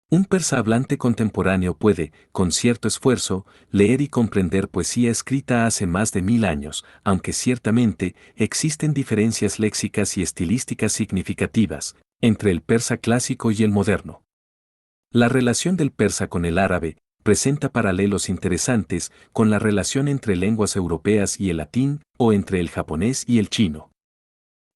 Un persa hablante contemporáneo puede, con cierto esfuerzo, leer y comprender poesía escrita hace más de 1000 años, aunque ciertamente existen diferencias léxicas y estilísticas significativas entre el persa clásico y el moderno. La relación del persa con el árabe presenta paralelos interesantes con la relación entre lenguas europeas y el latín o entre el japonés y el chino.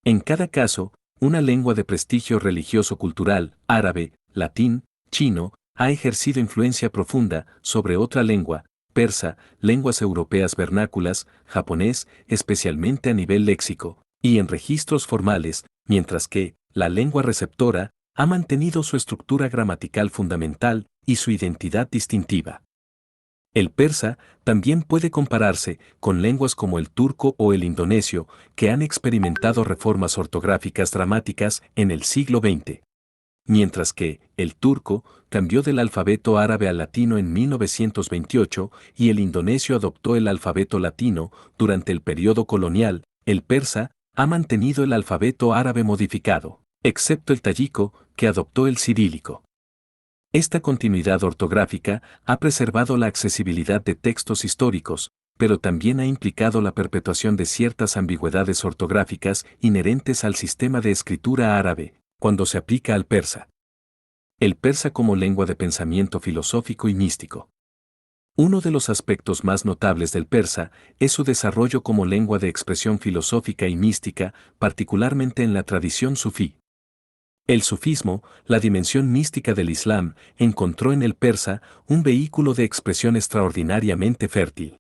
En cada caso, una lengua de prestigio religioso-cultural, árabe, latín, chino, ha ejercido influencia profunda sobre otra lengua, persa, lenguas europeas vernáculas, japonés, especialmente a nivel léxico, y en registros formales, mientras que, la lengua receptora, ha mantenido su estructura gramatical fundamental y su identidad distintiva. El persa también puede compararse con lenguas como el turco o el indonesio, que han experimentado reformas ortográficas dramáticas en el siglo XX. Mientras que, el turco cambió del alfabeto árabe al latino en 1928 y el indonesio adoptó el alfabeto latino durante el periodo colonial, el persa ha mantenido el alfabeto árabe modificado, excepto el tayiko, que adoptó el cirílico. Esta continuidad ortográfica ha preservado la accesibilidad de textos históricos, pero también ha implicado la perpetuación de ciertas ambigüedades ortográficas inherentes al sistema de escritura árabe, cuando se aplica al persa. El persa como lengua de pensamiento filosófico y místico. Uno de los aspectos más notables del persa es su desarrollo como lengua de expresión filosófica y mística, particularmente en la tradición sufí. El sufismo, la dimensión mística del Islam, encontró en el persa un vehículo de expresión extraordinariamente fértil.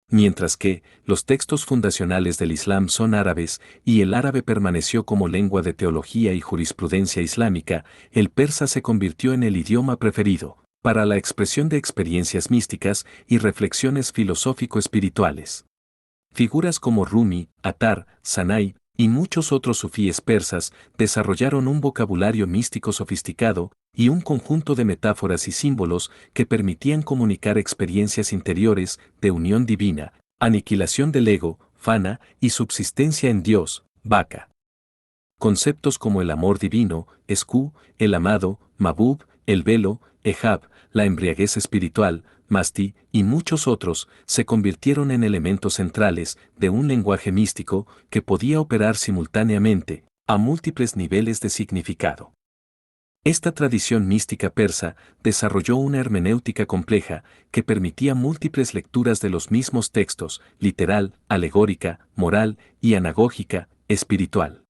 Mientras que, los textos fundacionales del Islam son árabes, y el árabe permaneció como lengua de teología y jurisprudencia islámica, el persa se convirtió en el idioma preferido, para la expresión de experiencias místicas y reflexiones filosófico-espirituales. Figuras como Rumi, Attar, Sanai, y muchos otros sufíes persas desarrollaron un vocabulario místico sofisticado y un conjunto de metáforas y símbolos que permitían comunicar experiencias interiores de unión divina, aniquilación del ego, fana, y subsistencia en Dios, Baka. Conceptos como el amor divino, Esku, el amado, Mabub, el velo, Ehab, la embriaguez espiritual, Masti, y muchos otros, se convirtieron en elementos centrales de un lenguaje místico que podía operar simultáneamente, a múltiples niveles de significado. Esta tradición mística persa desarrolló una hermenéutica compleja que permitía múltiples lecturas de los mismos textos, literal, alegórica, moral y anagógica, espiritual.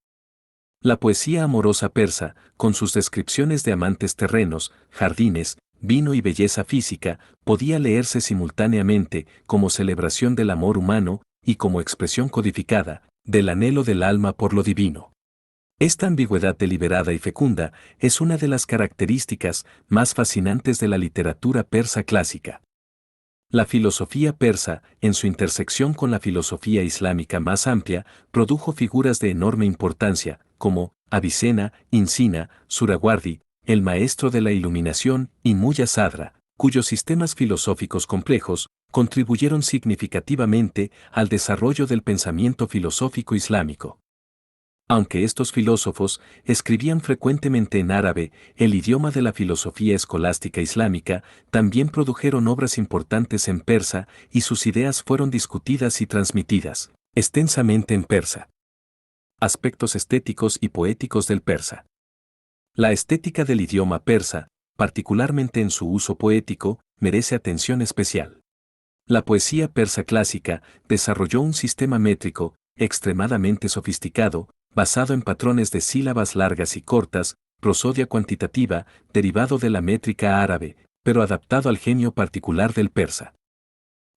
La poesía amorosa persa, con sus descripciones de amantes terrenos, jardines, vino y belleza física, podía leerse simultáneamente como celebración del amor humano y como expresión codificada del anhelo del alma por lo divino. Esta ambigüedad deliberada y fecunda es una de las características más fascinantes de la literatura persa clásica. La filosofía persa, en su intersección con la filosofía islámica más amplia, produjo figuras de enorme importancia, como Avicena, Insina, Surawardi, el maestro de la iluminación, y Mulla Sadra, cuyos sistemas filosóficos complejos contribuyeron significativamente al desarrollo del pensamiento filosófico islámico. Aunque estos filósofos escribían frecuentemente en árabe, el idioma de la filosofía escolástica islámica, también produjeron obras importantes en persa y sus ideas fueron discutidas y transmitidas extensamente en persa. Aspectos estéticos y poéticos del persa. La estética del idioma persa, particularmente en su uso poético, merece atención especial. La poesía persa clásica desarrolló un sistema métrico extremadamente sofisticado, basado en patrones de sílabas largas y cortas, prosodia cuantitativa, derivado de la métrica árabe, pero adaptado al genio particular del persa.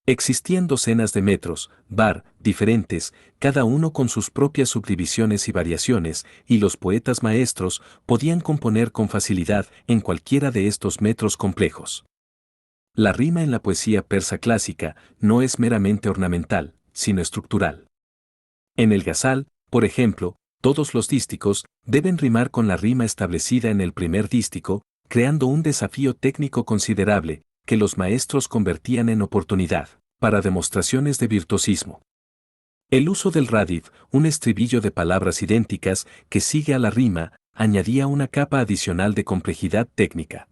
Existían docenas de metros, bar, diferentes, cada uno con sus propias subdivisiones y variaciones, y los poetas maestros podían componer con facilidad en cualquiera de estos metros complejos. La rima en la poesía persa clásica no es meramente ornamental, sino estructural. En el ghazal, por ejemplo, todos los dísticos deben rimar con la rima establecida en el primer dístico, creando un desafío técnico considerable, que los maestros convertían en oportunidad para demostraciones de virtuosismo. El uso del radif, un estribillo de palabras idénticas que sigue a la rima, añadía una capa adicional de complejidad técnica.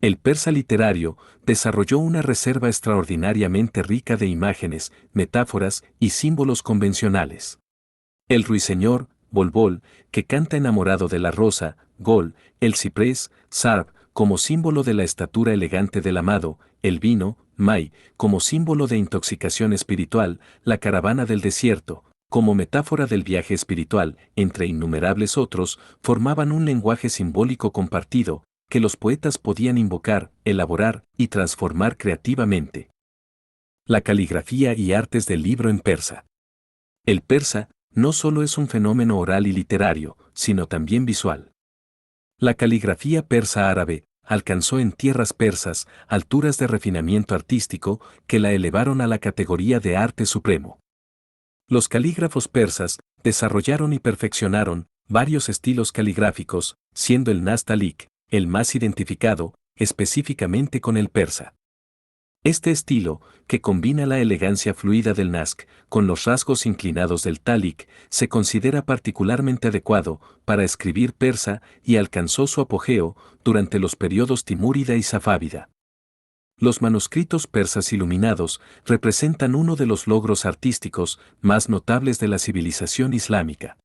El persa literario desarrolló una reserva extraordinariamente rica de imágenes, metáforas y símbolos convencionales. El ruiseñor, Bolbol, que canta enamorado de la rosa, Gol, el ciprés, Sarb, como símbolo de la estatura elegante del amado, el vino, Mai, como símbolo de intoxicación espiritual, la caravana del desierto, como metáfora del viaje espiritual, entre innumerables otros, formaban un lenguaje simbólico compartido, que los poetas podían invocar, elaborar y transformar creativamente. La caligrafía y artes del libro en persa. El persa no solo es un fenómeno oral y literario, sino también visual. La caligrafía persa árabe alcanzó en tierras persas alturas de refinamiento artístico que la elevaron a la categoría de arte supremo. Los calígrafos persas desarrollaron y perfeccionaron varios estilos caligráficos, siendo el Nastaliq el más identificado, específicamente con el persa. Este estilo, que combina la elegancia fluida del Naskh con los rasgos inclinados del Talik, se considera particularmente adecuado para escribir persa y alcanzó su apogeo durante los periodos Timúrida y Safávida. Los manuscritos persas iluminados representan uno de los logros artísticos más notables de la civilización islámica.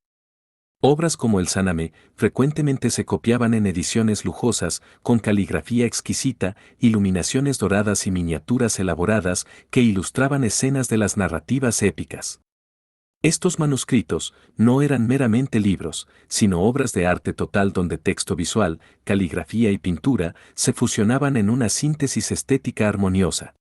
Obras como el Saname frecuentemente se copiaban en ediciones lujosas, con caligrafía exquisita, iluminaciones doradas y miniaturas elaboradas que ilustraban escenas de las narrativas épicas. Estos manuscritos no eran meramente libros, sino obras de arte total donde texto visual, caligrafía y pintura se fusionaban en una síntesis estética armoniosa.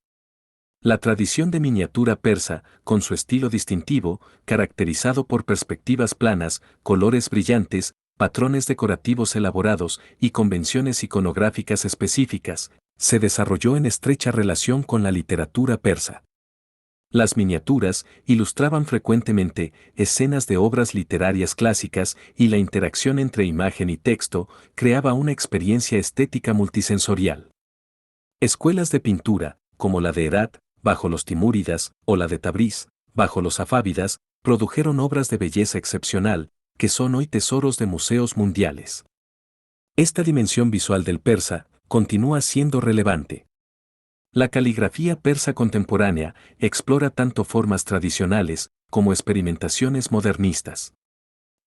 La tradición de miniatura persa, con su estilo distintivo, caracterizado por perspectivas planas, colores brillantes, patrones decorativos elaborados y convenciones iconográficas específicas, se desarrolló en estrecha relación con la literatura persa. Las miniaturas ilustraban frecuentemente escenas de obras literarias clásicas y la interacción entre imagen y texto creaba una experiencia estética multisensorial. Escuelas de pintura, como la de Herat, bajo los timúridas, o la de Tabriz, bajo los safávidas, produjeron obras de belleza excepcional, que son hoy tesoros de museos mundiales. Esta dimensión visual del persa continúa siendo relevante. La caligrafía persa contemporánea explora tanto formas tradicionales como experimentaciones modernistas.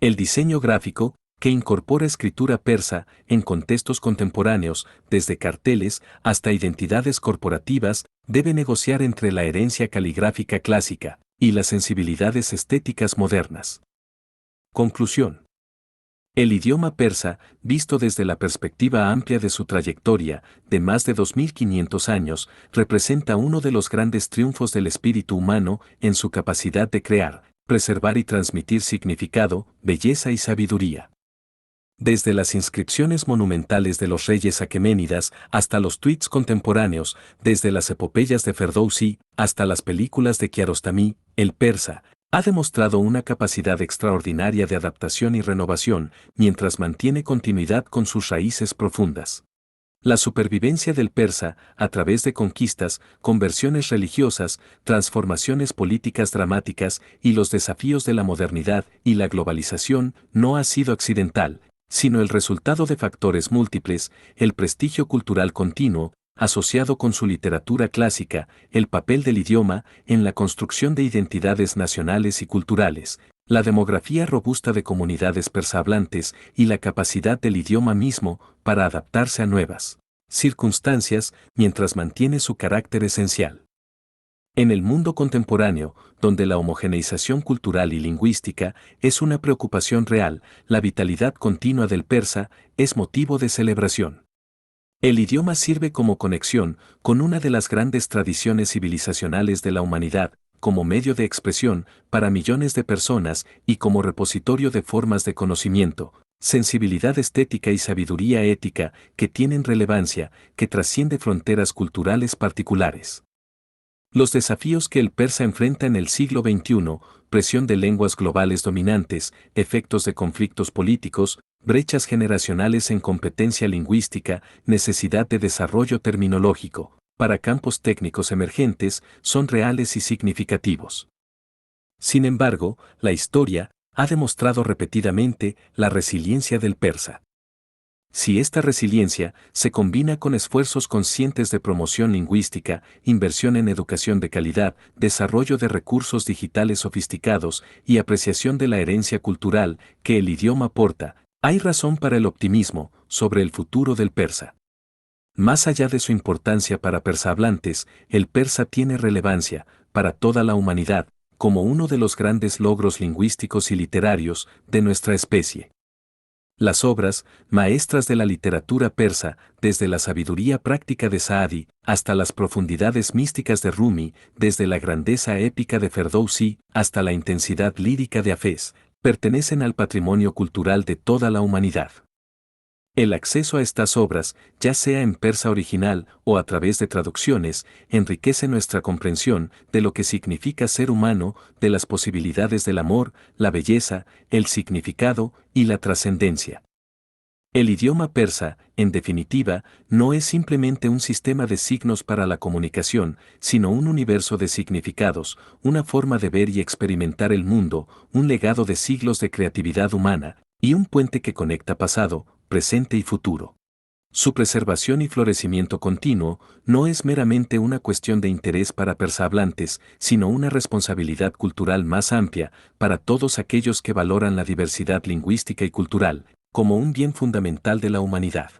El diseño gráfico, que incorpora escritura persa en contextos contemporáneos, desde carteles hasta identidades corporativas, debe negociar entre la herencia caligráfica clásica y las sensibilidades estéticas modernas. Conclusión. El idioma persa, visto desde la perspectiva amplia de su trayectoria, de más de 2500 años, representa uno de los grandes triunfos del espíritu humano en su capacidad de crear, preservar y transmitir significado, belleza y sabiduría. Desde las inscripciones monumentales de los reyes aqueménidas hasta los tuits contemporáneos, desde las epopeyas de Ferdowsi hasta las películas de Kiarostami, el persa ha demostrado una capacidad extraordinaria de adaptación y renovación, mientras mantiene continuidad con sus raíces profundas. La supervivencia del persa, a través de conquistas, conversiones religiosas, transformaciones políticas dramáticas y los desafíos de la modernidad y la globalización, no ha sido accidental, sino el resultado de factores múltiples, el prestigio cultural continuo, asociado con su literatura clásica, el papel del idioma en la construcción de identidades nacionales y culturales, la demografía robusta de comunidades persahablantes y la capacidad del idioma mismo para adaptarse a nuevas circunstancias mientras mantiene su carácter esencial. En el mundo contemporáneo, donde la homogeneización cultural y lingüística es una preocupación real, la vitalidad continua del persa es motivo de celebración. El idioma sirve como conexión con una de las grandes tradiciones civilizacionales de la humanidad, como medio de expresión para millones de personas y como repositorio de formas de conocimiento, sensibilidad estética y sabiduría ética que tienen relevancia, que trasciende fronteras culturales particulares. Los desafíos que el persa enfrenta en el siglo XXI, presión de lenguas globales dominantes, efectos de conflictos políticos, brechas generacionales en competencia lingüística, necesidad de desarrollo terminológico, para campos técnicos emergentes, son reales y significativos. Sin embargo, la historia ha demostrado repetidamente la resiliencia del persa. Si esta resiliencia se combina con esfuerzos conscientes de promoción lingüística, inversión en educación de calidad, desarrollo de recursos digitales sofisticados y apreciación de la herencia cultural que el idioma porta, hay razón para el optimismo sobre el futuro del persa. Más allá de su importancia para persahablantes, el persa tiene relevancia para toda la humanidad, como uno de los grandes logros lingüísticos y literarios de nuestra especie. Las obras maestras de la literatura persa, desde la sabiduría práctica de Saadi hasta las profundidades místicas de Rumi, desde la grandeza épica de Ferdowsi hasta la intensidad lírica de Hafez, pertenecen al patrimonio cultural de toda la humanidad. El acceso a estas obras, ya sea en persa original o a través de traducciones, enriquece nuestra comprensión de lo que significa ser humano, de las posibilidades del amor, la belleza, el significado y la trascendencia. El idioma persa, en definitiva, no es simplemente un sistema de signos para la comunicación, sino un universo de significados, una forma de ver y experimentar el mundo, un legado de siglos de creatividad humana, y un puente que conecta pasado, presente y futuro. Su preservación y florecimiento continuo no es meramente una cuestión de interés para persahablantes, sino una responsabilidad cultural más amplia para todos aquellos que valoran la diversidad lingüística y cultural como un bien fundamental de la humanidad.